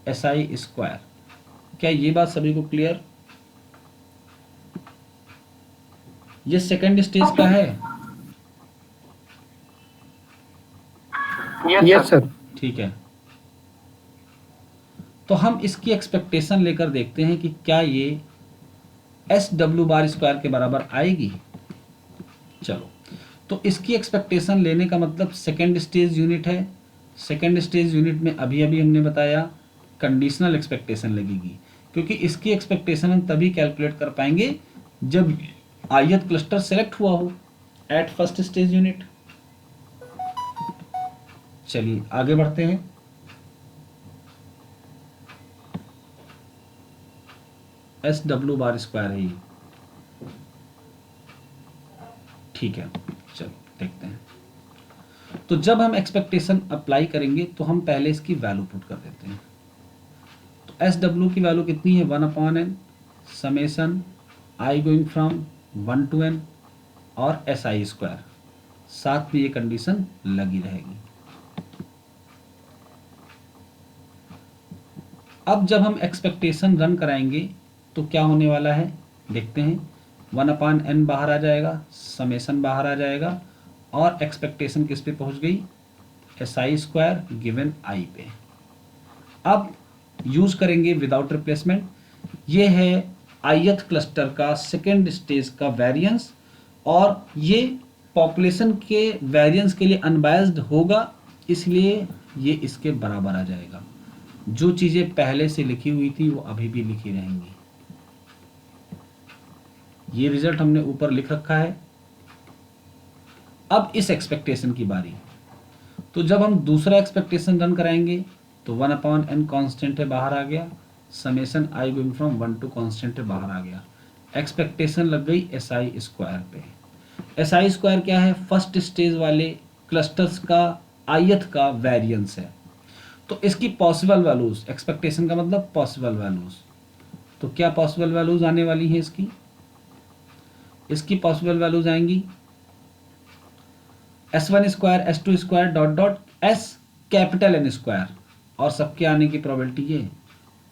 SI²। क्या ये बात सभी को क्लियर? ये सेकेंड स्टेज का है। Yes sir. ठीक है, तो हम इसकी एक्सपेक्टेशन लेकर देखते हैं कि क्या ये SW² के बराबर आएगी। चलो, तो इसकी एक्सपेक्टेशन लेने का मतलब सेकेंड स्टेज यूनिट है। सेकेंड स्टेज यूनिट में अभी अभी हमने बताया कंडीशनल एक्सपेक्टेशन लगेगी, क्योंकि इसकी एक्सपेक्टेशन हम तभी कैलकुलेट कर पाएंगे जब ith क्लस्टर सेलेक्ट हुआ हो एट फर्स्ट स्टेज यूनिट। चलिए आगे बढ़ते हैं। SW² है ये, ठीक है। चलो देखते हैं। तो जब हम एक्सपेक्टेशन अप्लाई करेंगे तो हम पहले इसकी वैल्यू पुट कर देते हैं। तो SW की वैल्यू कितनी है 1/n summation i going from 1 to n और SI², साथ में ये कंडीशन लगी रहेगी। अब जब हम एक्सपेक्टेशन रन कराएंगे तो क्या होने वाला है देखते हैं। 1/n बाहर आ जाएगा, समेशन बाहर आ जाएगा और एक्सपेक्टेशन किस पे पहुंच गई SI² गिवन i पे। अब यूज करेंगे विदाउट रिप्लेसमेंट। ये है ith क्लस्टर का सेकेंड स्टेज का वेरिएंस, और ये पॉपुलेशन के वेरिएंस के लिए अनबायस्ड होगा, इसलिए ये इसके बराबर आ जाएगा। जो चीजें पहले से लिखी हुई थी वो अभी भी लिखी रहेंगी। ये रिजल्ट हमने ऊपर लिख रखा है। अब इस एक्सपेक्टेशन की बारी। तो जब हम दूसरा एक्सपेक्टेशन रन कराएंगे तो 1/n कांस्टेंट है, बाहर आ गया। Summation I going from 1 to constant है, बाहर आ गया। एक्सपेक्टेशन लग गई SI स्क्वायर पे। SI स्क्वायर क्या है? फर्स्ट स्टेज वाले क्लस्टर्स का ith का वेरिएंस है। तो इसकी पॉसिबल वैल्यूज, एक्सपेक्टेशन का मतलब पॉसिबल वैल्यूज, तो क्या पॉसिबल वैल्यूज आने वाली हैं इसकी? इसकी पॉसिबल वैल्यूज आएंगी S1 square, S2 square dot dot S capital N square, और सबके आने की प्रोबेबिलिटी ये।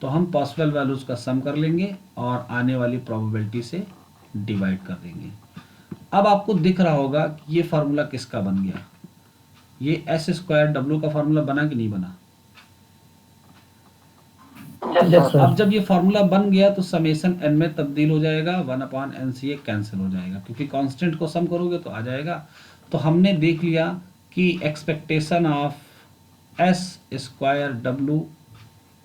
तो हम पॉसिबल वैल्यूज का सम कर लेंगे और आने वाली प्रोबेबिलिटी से डिवाइड कर देंगे। अब आपको दिख रहा होगा कि ये फार्मूला किसका बन गया। ये S स्क्वायर W का फार्मूला बना कि नहीं बना? अब जब ये फार्मूला बन गया तो समेशन n में तब्दील हो जाएगा, 1/n से ये कैंसिल हो जाएगा, क्योंकि कांस्टेंट को सम करोगे तो आ जाएगा। तो हमने देख लिया कि expectation of S square W,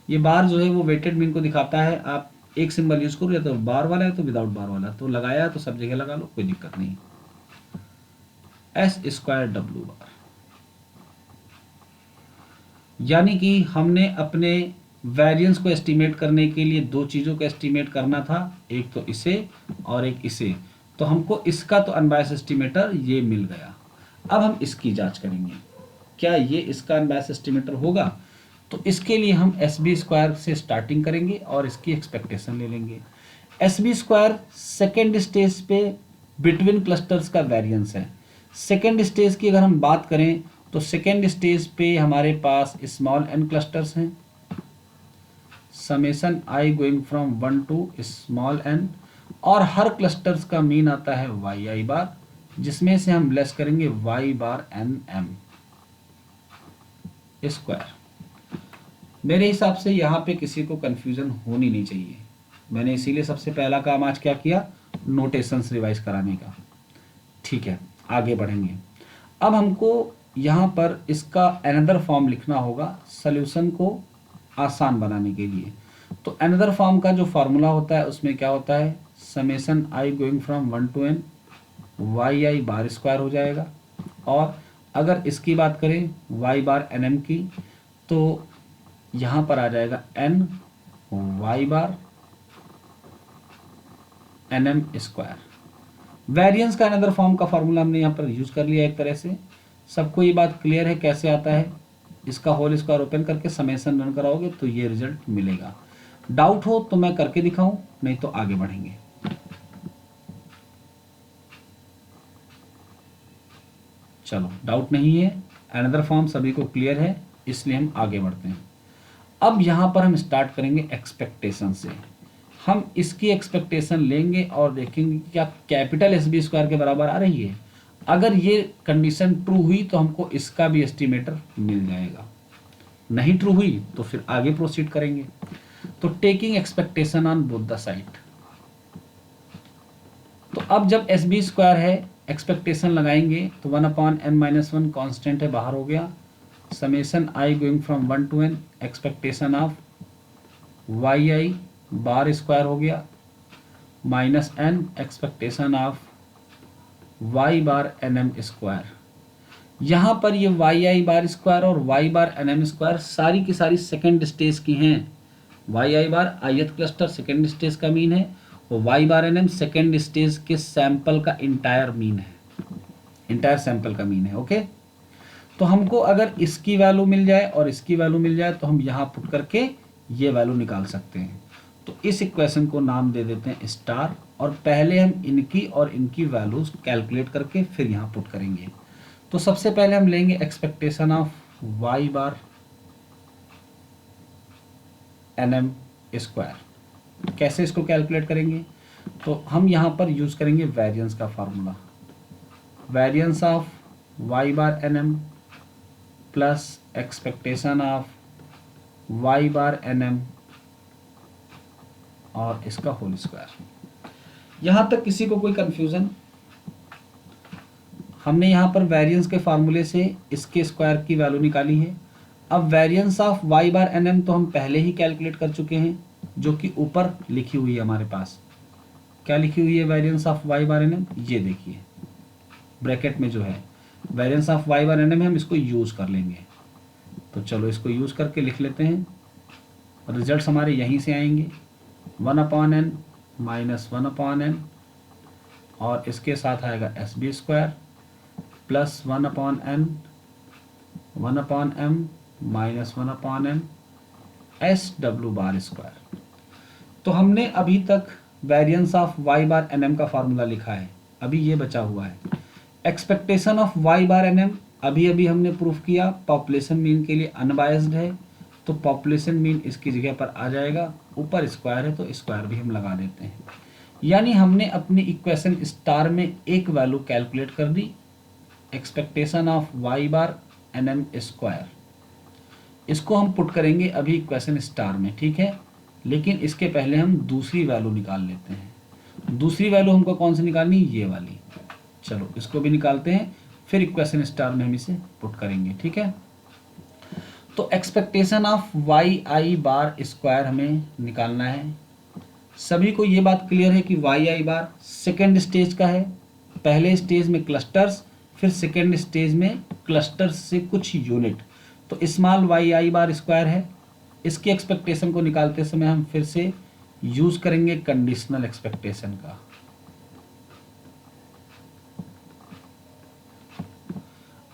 ये बार जो है वो वेटेड मीन को दिखाता है। आप एक सिंबल यूज करो, या तो बार वाला है तो विदाउट बार वाला, तो लगाया तो सब जगह लगा लो, कोई दिक्कत नहीं। S स्क्वायर W बार, यानी कि हमने अपने वेरिएंस को एस्टिमेट करने के लिए दो चीज़ों को एस्टिमेट करना था, एक तो इसे और एक इसे। तो हमको इसका तो अनबायस एस्टिमेटर ये मिल गया। अब हम इसकी जांच करेंगे, क्या ये इसका अनबायस एस्टिमेटर होगा? तो इसके लिए हम SB स्क्वायर से स्टार्टिंग करेंगे और इसकी एक्सपेक्टेशन ले लेंगे। SB स्क्वायर सेकेंड स्टेज पे बिटवीन क्लस्टर्स का वेरिएंस है। सेकेंड स्टेज की अगर हम बात करें तो सेकेंड स्टेज पे हमारे पास स्मॉल n क्लस्टर्स हैं। Summation I going from 1 to small n, और हर क्लस्टर्स का मीन आता है yi बार, जिसमें से हम लेस करेंगे y बार nm स्क्वायर। मेरे हिसाब से यहाँ पे किसी को कंफ्यूजन होनी नहीं चाहिए। मैंने इसीलिए सबसे पहला काम आज क्या किया, नोटेशंस रिवाइज कराने का। ठीक है, आगे बढ़ेंगे। अब हमको यहाँ पर इसका अनदर फॉर्म लिखना होगा सॉल्यूशन को आसान बनाने के लिए। तो अनदर फॉर्म का जो फार्मूला होता है उसमें क्या होता है, summation I going from 1 to n yi bar square हो जाएगा। और अगर इसकी बात करें y बार nm की, तो यहाँ पर आ जाएगा n y bar nm square. Variance का अनदर फॉर्म का फार्मूला हमने यहाँ पर यूज कर लिया एक तरह से। सबको ये बात क्लियर है कैसे आता है? इसका होल स्क्वायर ओपन करके समेशन रन कराओगे तो ये रिजल्ट मिलेगा। डाउट हो तो मैं करके दिखाऊं, नहीं तो आगे बढ़ेंगे। चलो, डाउट नहीं है, अनदर फॉर्म सभी को क्लियर है, इसलिए हम आगे बढ़ते हैं। अब यहां पर हम स्टार्ट करेंगे एक्सपेक्टेशन से। हम इसकी एक्सपेक्टेशन लेंगे और देखेंगे क्या कैपिटल SB स्क्वायर के बराबर आ रही है। अगर ये कंडीशन ट्रू हुई तो हमको इसका भी एस्टिमेटर मिल जाएगा, नहीं ट्रू हुई तो फिर आगे प्रोसीड करेंगे। तो taking expectation on both the side. तो अब जब SB स्क्वायर है, एक्सपेक्टेशन लगाएंगे तो 1/n-1 कांस्टेंट है, बाहर हो गया। Summation I going from 1 to n, expectation of yi bar square हो गया, minus n expectation of y bar nm square. यहाँ पर ये yi बार स्क्वायर और y बार nm स्क्वायर सारी की सारी सेकेंड स्टेज की हैं। yi bar ith cluster second stage का मीन है, और y bar nm second stage के सैंपल का इंटायर मीन है, इंटायर सैंपल का मीन है। ओके, तो हमको अगर इसकी वैल्यू मिल जाए और इसकी वैल्यू मिल जाए तो हम यहाँ पुट करके ये वैल्यू निकाल सकते हैं। तो इस इक्वेशन को नाम दे देते हैं स्टार, और पहले हम इनकी और इनकी वैल्यूज कैलकुलेट करके फिर यहाँ पुट करेंगे। तो सबसे पहले हम लेंगे expectation of y bar nm square. कैसे इसको कैलकुलेट करेंगे? तो हम यहाँ पर यूज करेंगे वेरिएंस का formula, variance of y bar nm plus expectation of y bar nm और इसका होल स्क्वायर। यहाँ तक किसी को कोई कंफ्यूजन? हमने यहाँ पर वेरिएंस के फार्मूले से इसके स्क्वायर की वैल्यू निकाली है। अब variance of y bar N M तो हम पहले ही कैलकुलेट कर चुके हैं, जो कि ऊपर लिखी हुई है हमारे पास। क्या लिखी हुई है variance of y bar N M? ये देखिए ब्रैकेट में जो है variance of y bar N M है, हम इसको यूज कर लेंगे। तो चलो इसको यूज करके लिख लेते हैं। रिजल्ट्स हमारे यहीं से आएंगे, 1/n माइनस 1/n और इसके साथ आएगा SB square plus 1/n 1/m minus 1/n SW bar square. तो हमने अभी तक variance of y bar N M का फार्मूला लिखा है, अभी ये बचा हुआ है expectation of y bar N M. अभी अभी हमने प्रूफ किया पॉपुलेशन मीन के लिए अनबायस्ड है, तो पॉपुलेशन मीन इसकी जगह पर आ जाएगा, ऊपर स्क्वायर है तो स्क्वायर भी हम लगा देते हैं। यानी हमने अपनी इक्वेशन स्टार में एक वैल्यू कैलकुलेट कर दी, expectation of y bar N m square. इसको हम पुट करेंगे अभी इक्वेशन स्टार में, ठीक है। लेकिन इसके पहले हम दूसरी वैल्यू निकाल लेते हैं। दूसरी वैल्यू हमको कौन सी निकालनी? ये वाली। चलो इसको भी निकालते हैं, फिर इक्वेशन स्टार में हम इसे पुट करेंगे, ठीक है। तो expectation of Y I bar square हमें निकालना है। सभी को ये बात क्लियर है कि वाई आई बार सेकेंड स्टेज का है। पहले स्टेज में क्लस्टर्स, फिर सेकेंड स्टेज में क्लस्टर्स से कुछ यूनिट, तो स्मॉल वाई आई बार स्क्वायर है। इसकी एक्सपेक्टेशन को निकालते समय हम फिर से यूज करेंगे कंडीशनल एक्सपेक्टेशन का।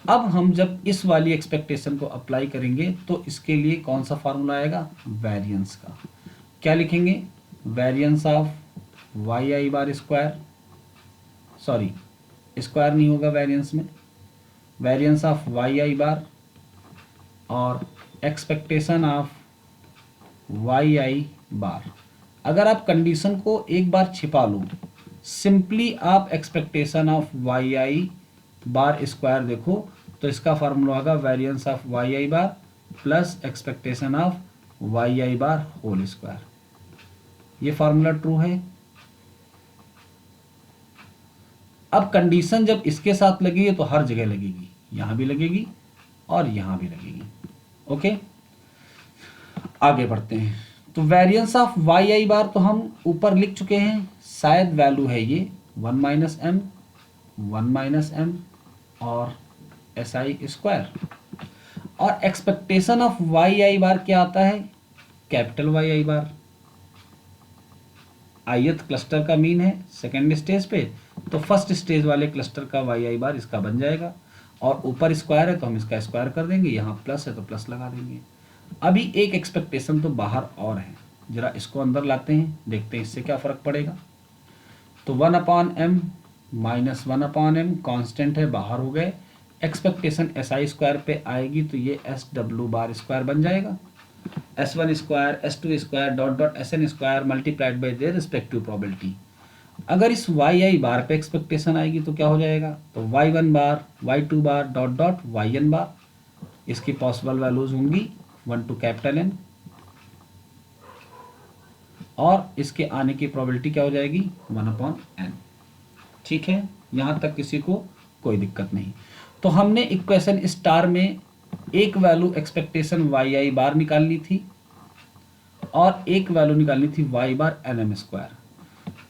अब हम जब इस वाली एक्सपेक्टेशन को अप्लाई करेंगे तो इसके लिए कौन सा फार्मूला आएगा? वेरिएंस का। क्या लिखेंगे? Variance of Y I bar square, sorry square नहीं होगा वेरिएंस में, variance of Y I bar और expectation of Y I bar. अगर आप कंडीशन को एक बार छिपा लो, सिंपली आप expectation of Y I bar square देखो, तो इसका फार्मूला होगा variance of Y I bar plus expectation of Y I bar whole square. ये फार्मूला ट्रू है। अब कंडीशन जब इसके साथ लगेगी तो हर जगह लगेगी, यहां भी लगेगी और यहां भी लगेगी। ओके, आगे बढ़ते हैं। तो वेरिएंस ऑफ वाई आई बार तो हम ऊपर लिख चुके हैं, शायद वैल्यू है ये 1 - m और SI स्क्वायर। और एक्सपेक्टेशन ऑफ वाई आई बार क्या आता है? कैपिटल वाई आई बार। ith क्लस्टर का मीन है सेकेंड स्टेज पे, तो फर्स्ट स्टेज वाले क्लस्टर का वाई आई बार इसका बन जाएगा। और ऊपर स्क्वायर है तो हम इसका स्क्वायर कर देंगे, यहाँ प्लस है तो प्लस लगा देंगे। अभी एक एक्सपेक्टेशन तो बाहर और है, जरा इसको अंदर लाते हैं, देखते हैं इससे क्या फर्क पड़ेगा। तो 1/m माइनस 1/m कांस्टेंट है, बाहर हो गए। एक्सपेक्टेशन SI स्क्वायर पे आएगी तो ये SW बार स्क्वायर बन जाएगा। S1 square S2 square dot dot SN square multiplied by their respective probability. अगर इस वाई आई बार पे एक्सपेक्टेशन आएगी तो क्या हो जाएगा? तो y1 बार y2 बार डॉट डॉट yn बार। इसकी पॉसिबल वैल्यूज होंगी 1 to N और इसके आने की प्रोबेबिलिटी क्या हो जाएगी? 1/n। ठीक है, यहां तक किसी को कोई दिक्कत नहीं। तो हमने इक्वेशन स्टार में एक वैल्यू एक्सपेक्टेशन वाई आई बार निकालनी थी और एक वैल्यू निकालनी थी वाई बार NM स्क्वायर।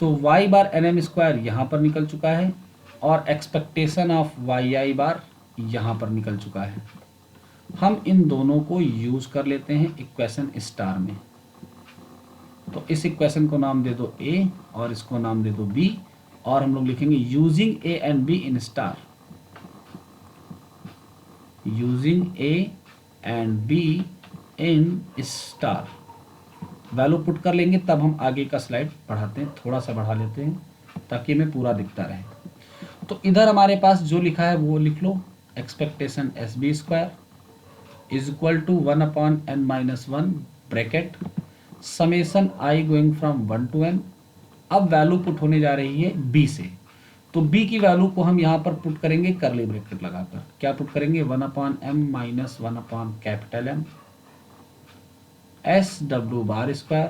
तो वाई बार NM स्क्वायर यहां पर निकल चुका है और एक्सपेक्टेशन ऑफ वाई आई बार यहां पर निकल चुका है। हम इन दोनों को यूज कर लेते हैं इक्वेशन स्टार में। तो इस इक्वेशन को नाम दे दो A और इसको नाम दे दो B, और हम लोग लिखेंगे using A and B in star. Using A and B in star value put कर लेंगे, तब हम आगे का स्लाइड बढ़ाते हैं। थोड़ा सा बढ़ा लेते हैं ताकि हमें पूरा दिखता रहे। तो इधर हमारे पास जो लिखा है वो लिख लो, expectation SB square is equal to 1/n-1 bracket summation I going from 1 to n। अब वैल्यू पुट होने जा रही है B से, तो B की वैल्यू को हम यहाँ पर पुट करेंगे करली ब्रैकेट लगाकर। क्या पुट करेंगे? 1/m-1/M SW bar square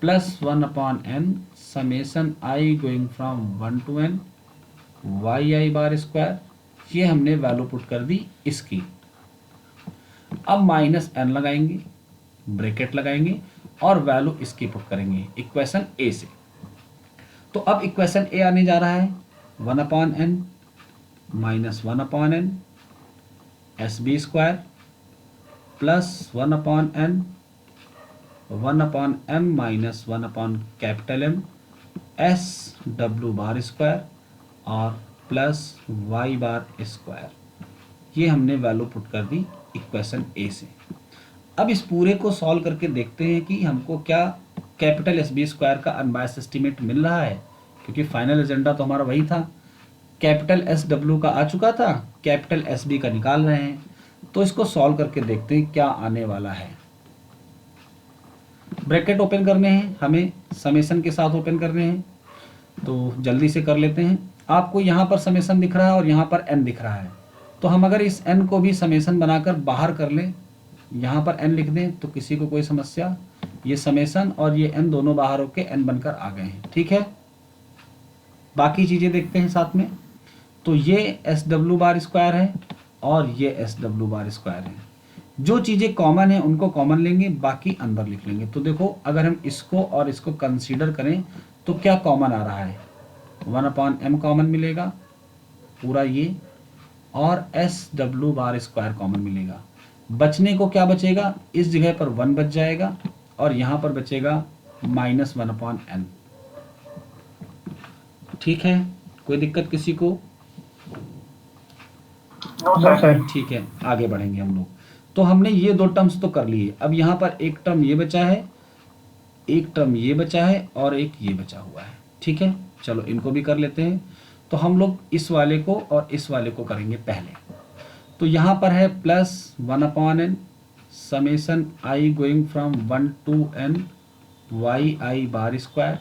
plus 1/n summation I going from 1 to n Y I bar square, ये हमने वैल्यू पुट कर दी इसकी। अब माइनस एन लगाएंगे, ब्रैकेट लगाएंगे और वैल्यू इसकी पुट करेंगे इक्वेशन ए से। तो अब इक्वेशन ए आने जा रहा है 1/n minus 1/n S B square plus 1/n 1/m minus 1/M s W bar square और प्लस वाई बार स्क्वायर, ये हमने वैल्यू पुट कर दी इक्वेशन ए से। अब इस पूरे को सॉल्व करके देखते हैं कि हमको क्या कैपिटल एस बी स्क्वायर का अनबायस्ड एस्टीमेट मिल रहा है, क्योंकि फाइनल एजेंडा तो हमारा वही था। कैपिटल एस डब्ल्यू का आ चुका था, कैपिटल एस बी का निकाल रहे हैं, तो इसको सॉल्व करके देखते हैं क्या आने वाला है। ब्रैकेट ओपन करने हैं हमें, समेशन के साथ ओपन करने हैं, तो जल्दी से कर लेते हैं। आपको यहाँ पर समेशन दिख रहा है और यहाँ पर एन दिख रहा है, तो हम अगर इस एन को भी समेशन बनाकर बाहर कर लें, यहाँ पर एन लिख दें तो किसी को कोई समस्या, ये समेशन और ये एन दोनों बाहर होके एन बनकर आ गए हैं। ठीक है, बाकी चीज़ें देखते हैं साथ में। तो ये एस डब्ल्यू बार स्क्वायर है और ये एस डब्ल्यू बार स्क्वायर है। जो चीज़ें कॉमन है उनको कॉमन लेंगे, बाकी अंदर लिख लेंगे। तो देखो अगर हम इसको और इसको कंसीडर करें तो क्या कॉमन आ रहा है, 1/m कॉमन मिलेगा पूरा ये, और S W bar square common मिलेगा। बचने को क्या बचेगा, इस जगह पर 1 बच जाएगा और यहाँ पर बचेगा माइनस 1/n। ठीक है, कोई दिक्कत किसी को? No sir. ठीक है, आगे बढ़ेंगे हम लोग। तो हमने ये दो टर्म्स तो कर लिए, अब यहाँ पर एक टर्म ये बचा है, एक टर्म ये बचा है और एक ये बचा हुआ है। ठीक है, चलो इनको भी कर लेते हैं। तो हम लोग इस वाले को और इस वाले को करेंगे पहले। तो यहाँ पर है plus 1/n summation I going from 1 to n Y I bar square,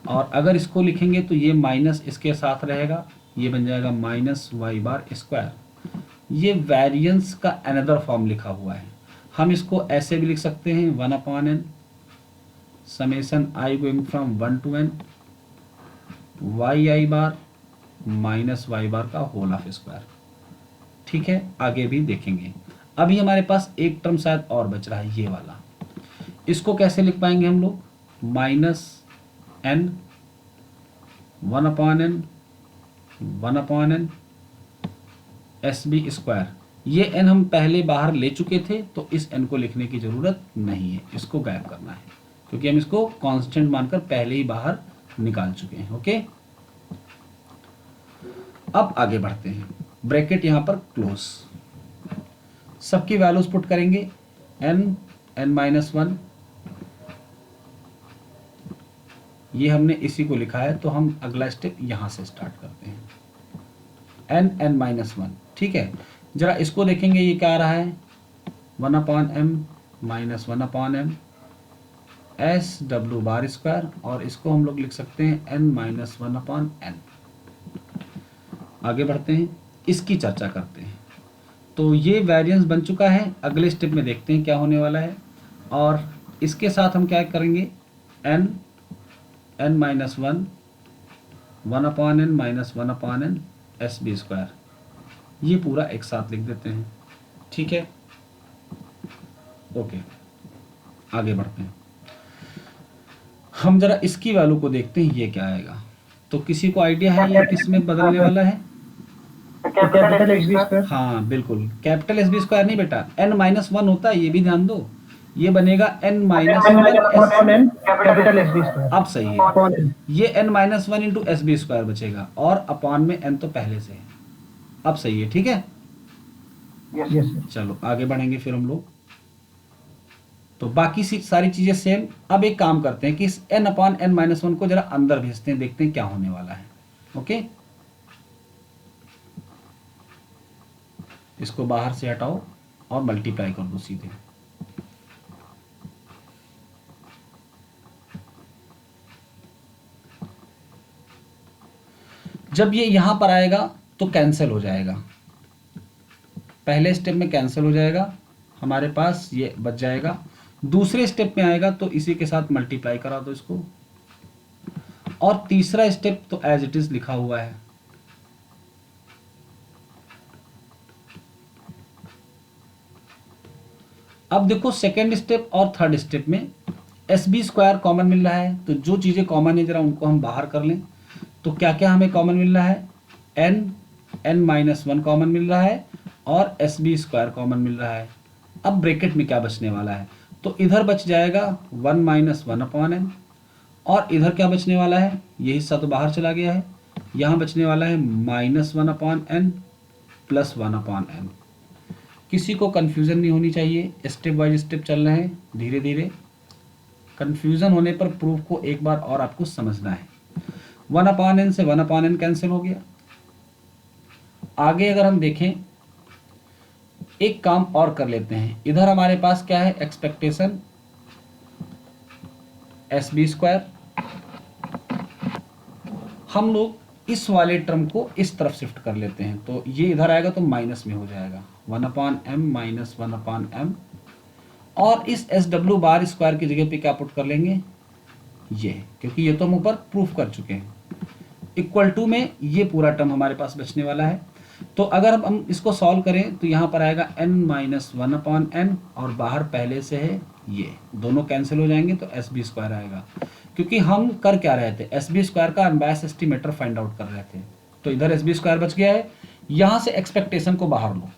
और अगर इसको लिखेंगे तो ये माइनस इसके साथ रहेगा, ये बन जाएगा माइनस वाई बार स्क्वायर। ये वेरिएंस का अनदर फॉर्म लिखा हुआ है, हम इसको ऐसे भी लिख सकते हैं 1/n summation I going from 1 to n Y I bar minus y bar का होल ऑफ स्क्वायर। ठीक है, आगे भी देखेंगे। अभी हमारे पास एक टर्म शायद और बच रहा है, ये वाला। इसको कैसे लिख पाएंगे हम लोग, minus n 1/n 1/n S B square. ये n हम पहले बाहर ले चुके थे, तो इस n को लिखने की जरूरत नहीं है, इसको गायब करना है, क्योंकि हम इसको कांस्टेंट मानकर पहले ही बाहर निकाल चुके हैं। ओके, अब आगे बढ़ते हैं। ब्रैकेट यहाँ पर क्लोज, सबकी वैल्यूज पुट करेंगे, n-1, ये हमने इसी को लिखा है, तो हम अगला स्टेप यहाँ से स्टार्ट करते हैं, n-1। ठीक है, जरा इसको देखेंगे, ये क्या आ रहा है, 1/m minus 1/m s W bar square, और इसको हम लोग लिख सकते हैं n-1/n। आगे बढ़ते हैं, इसकी चर्चा करते हैं। तो ये वेरिएंस बन चुका है, अगले स्टेप में देखते हैं क्या होने वाला है। और इसके साथ हम क्या करेंगे, n-1 1/n minus 1/n S B square, ये पूरा एक साथ लिख देते हैं। ठीक है, ओके, आगे बढ़ते हैं। हम जरा इसकी वैल्यू को देखते हैं, ये क्या आएगा। तो किसी को आइडिया है ये किस में बदलने वाला है? Capital S B square. हाँ बिल्कुल, कैपिटल एस बी स्क्वायर नहीं बेटा, n-1 होता है, ये भी ध्यान दो, ये बनेगा n-1 capital S B square. अब सही है, ये n-1 into S B square बचेगा, और अपॉन में n तो पहले से है, अब सही है। ठीक है, यस सर। चलो आगे बढ़ेंगे फिर हम लोग। तो बाकी सारी चीजें सेम। अब एक काम करते हैं कि इस n/n-1 को जरा अंदर भेजते हैं, देखते हैं क्या होने वाला है। ओके, इसको बाहर से हटाओ और मल्टीप्लाई कर दो सीधे। जब ये यहां पर आएगा तो कैंसिल हो जाएगा, पहले स्टेप में कैंसिल हो जाएगा, हमारे पास ये बच जाएगा। दूसरे स्टेप में आएगा तो इसी के साथ मल्टीप्लाई करा दो इसको, और तीसरा स्टेप तो एज इट इज लिखा हुआ है। अब देखो सेकेंड स्टेप और थर्ड स्टेप में एस बी स्क्वायर कॉमन मिल रहा है, तो जो चीजें कॉमन है जरा उनको हम बाहर कर लें। तो क्या क्या हमें कॉमन मिल रहा है, n-1 कॉमन मिल रहा है और एस बी स्क्वायर कॉमन मिल रहा है। अब ब्रैकेट में क्या बचने वाला है, तो इधर बच जाएगा 1-1/n, और इधर क्या बचने वाला है, ये हिस्सा तो बाहर चला गया है, यहाँ बचने वाला है -1/n + 1/n। किसी को कन्फ्यूज़न नहीं होनी चाहिए, स्टेप बाय स्टेप चल रहे हैं धीरे धीरे। कन्फ्यूज़न होने पर प्रूफ को एक बार और आपको समझना है। 1/n से 1/n कैंसिल हो गया। आगे अगर हम देखें, एक काम और कर लेते हैं। इधर हमारे पास क्या है, एक्सपेक्टेशन एस बी स्क्वायर। हम लोग इस वाले टर्म को इस तरफ शिफ्ट कर लेते हैं, तो ये इधर आएगा तो माइनस में हो जाएगा 1/m - 1/m, और इस एस डब्ल्यू बार स्क्वायर की जगह पे क्या पुट कर लेंगे, ये, क्योंकि ये तो हम ऊपर प्रूफ कर चुके हैं। इक्वल टू में ये पूरा टर्म हमारे पास बचने वाला है। तो अगर हम इसको सॉल्व करें तो यहाँ पर आएगा n-1/n, और बाहर पहले से है ये, दोनों कैंसिल हो जाएंगे तो एस बी स्क्वायर आएगा। क्योंकि हम कर क्या रहे थे, एस बी स्क्वायर का अनबायस एस्टिमेटर फाइंड आउट कर रहे थे, तो इधर एस बी स्क्वायर बच गया है। यहाँ से एक्सपेक्टेशन को बाहर लो,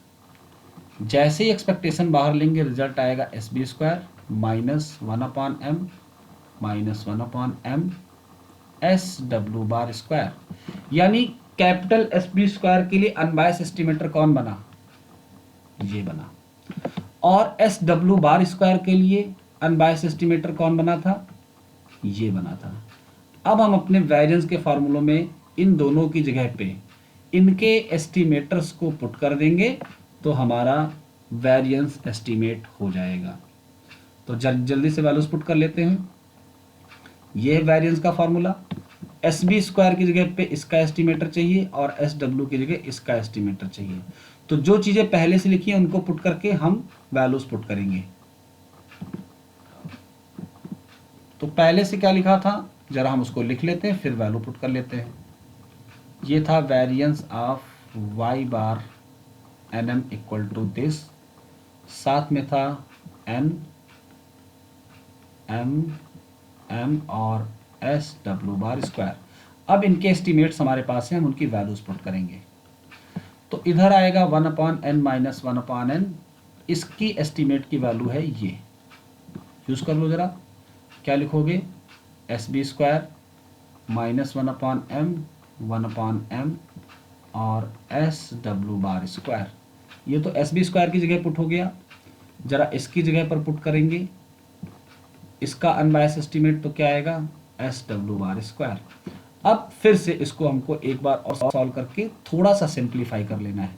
जैसे ही एक्सपेक्टेशन बाहर लेंगे रिजल्ट आएगा s B square -1/m -1/m s W bar square. यानी कैपिटल एस बी स्क्वायर के लिए अनबायस एस्टिमेटर कौन बना, ये बना, और एस डब्ल्यू बार स्क्वायर के लिए अनबायस एस्टिमेटर कौन बना था, ये बना था। अब हम अपने वेरिएंस के फार्मूलों में इन दोनों की जगह पे इनके एस्टिमेटर्स को पुट कर देंगे तो हमारा वेरिएंस एस्टिमेट हो जाएगा। तो जल्दी से वैल्यूज पुट कर लेते हैं। ये है वेरिएंस का फार्मूला, एस बी स्क्वायर की जगह पे इसका एस्टिमेटर चाहिए और एस डब्ल्यू की जगह इसका एस्टिमेटर चाहिए। तो जो चीजें पहले से लिखी है उनको पुट करके हम वैल्यूज पुट करेंगे। तो पहले से क्या लिखा था जरा हम उसको लिख लेते हैं, फिर वैल्यू पुट कर लेते हैं। ये था variance of Y bar N M equal to this, साथ में था एन एम और एस डब्ल्यू बार स्क्वायर। अब इनके एस्टिमेट्स हमारे पास हैं, हम उनकी वैल्यूज पुट करेंगे। तो इधर आएगा 1/n - 1/n, इसकी एस्टिमेट की वैल्यू है ये, यूज कर लो जरा। क्या लिखोगे, S B square -1/m 1/m और एस डब्ल्यू बार स्क्वायर। ये तो एस बी स्क्वायर की जगह पुट हो गया, जरा इसकी जगह पर पुट करेंगे। इसका अनबायस एस्टिमेट तो क्या आएगा, एस डब्ल्यू बार स्क्वायर। अब फिर से इसको हमको एक बार और सॉल्व करके थोड़ा सा सिंप्लीफाई कर लेना है।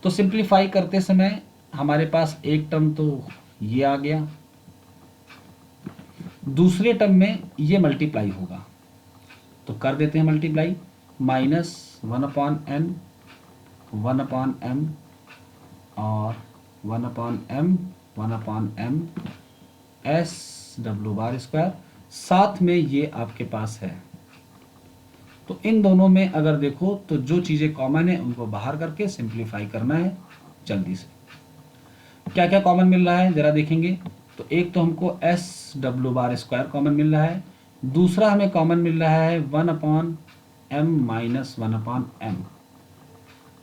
तो सिंप्लीफाई करते समय हमारे पास एक टर्म तो ये आ गया, दूसरे टर्म में ये मल्टीप्लाई होगा, तो कर देते हैं मल्टीप्लाई, -1/n 1/m और 1/m 1/m s W bar square, साथ में ये आपके पास है। तो इन दोनों में अगर देखो तो जो चीज़ें कॉमन है उनको बाहर करके सिंप्लीफाई करना है जल्दी से। क्या क्या कॉमन मिल रहा है जरा देखेंगे। तो एक तो हमको S W bar square common मिल रहा है, दूसरा हमें कॉमन मिल रहा है 1/m - 1/m।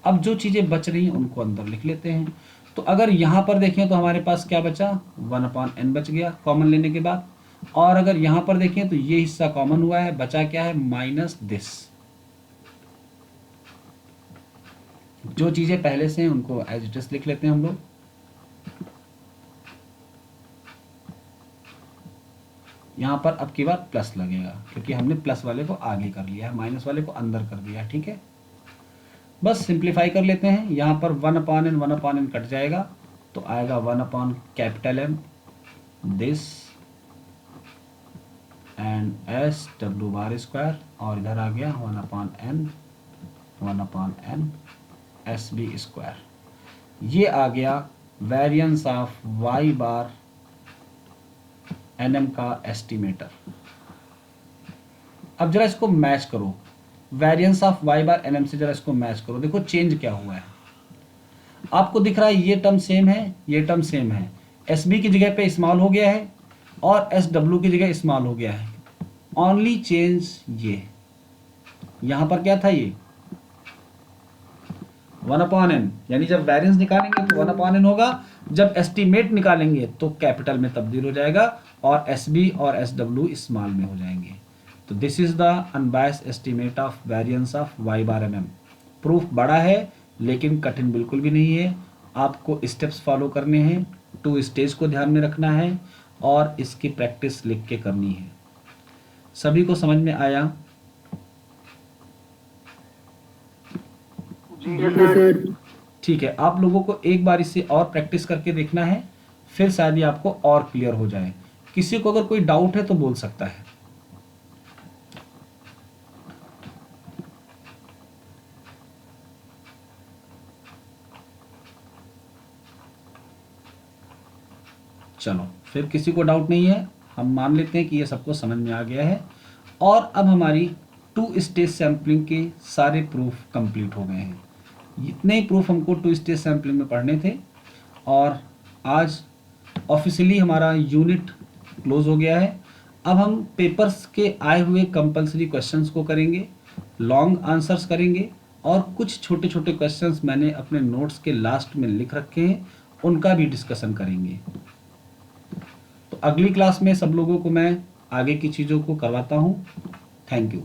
अब जो चीज़ें बच रही हैं उनको अंदर लिख लेते हैं। तो अगर यहाँ पर देखें तो हमारे पास क्या बचा, 1/n बच गया कॉमन लेने के बाद, और अगर यहाँ पर देखें तो ये हिस्सा कॉमन हुआ है, बचा क्या है, माइनस दिस। जो चीज़ें पहले से हैं उनको एज इट इज लिख लेते हैं हम लोग। यहाँ पर अब की बार प्लस लगेगा क्योंकि हमने प्लस वाले को आगे कर लिया है, माइनस वाले को अंदर कर दिया है, ठीक है। बस सिंप्लीफाई कर लेते हैं। यहाँ पर 1/n 1/n कट जाएगा तो आएगा 1/M this and S W bar square, और इधर आ गया 1/n 1/n S B square. ये आ गया variance of Y bar NM का एस्टिमेटर। अब जरा इसको मैच करो, variance of Y bar NM से जरा इसको मैच करो, देखो चेंज क्या हुआ है। आपको दिख रहा है ये टर्म सेम है, ये टर्म सेम है, एस बी की जगह पे स्मॉल हो गया है और एस डब्ल्यू की जगह स्मॉल हो गया है। ओनली चेंज ये, यहां पर क्या था ये 1/n, यानी जब वेरिएंस निकालेंगे तो 1/n होगा, जब एस्टीमेट निकालेंगे तो कैपिटल में तब्दील हो जाएगा और एस बी और एस डब्ल्यू स्मॉल में हो जाएंगे। तो this is the unbiased estimate of variance of Y bar M M. Proof बड़ा है लेकिन कठिन बिल्कुल भी नहीं है, आपको स्टेप्स फॉलो करने हैं, 2 स्टेज को ध्यान में रखना है और इसकी प्रैक्टिस लिख के करनी है। सभी को समझ में आया? ठीक है, आप लोगों को एक बार इसे और प्रैक्टिस करके देखना है, फिर शायद ये आपको और क्लियर हो जाए। किसी को अगर कोई डाउट है तो बोल सकता है। चलो, फिर किसी को डाउट नहीं है, हम मान लेते हैं कि ये सबको समझ में आ गया है। और अब हमारी 2 स्टेज सैम्पलिंग के सारे प्रूफ कंप्लीट हो गए हैं। इतने ही प्रूफ हमको 2 स्टेज सैम्पलिंग में पढ़ने थे और आज ऑफिशियली हमारा यूनिट क्लोज हो गया है। अब हम पेपर्स के आए हुए कंपलसरी क्वेश्चंस को करेंगे, लॉन्ग आंसर्स करेंगे और कुछ छोटे छोटे क्वेश्चंस मैंने अपने नोट्स के लास्ट में लिख रखे हैं, उनका भी डिस्कशन करेंगे। तो अगली क्लास में सब लोगों को मैं आगे की चीज़ों को करवाता हूँ। Thank you.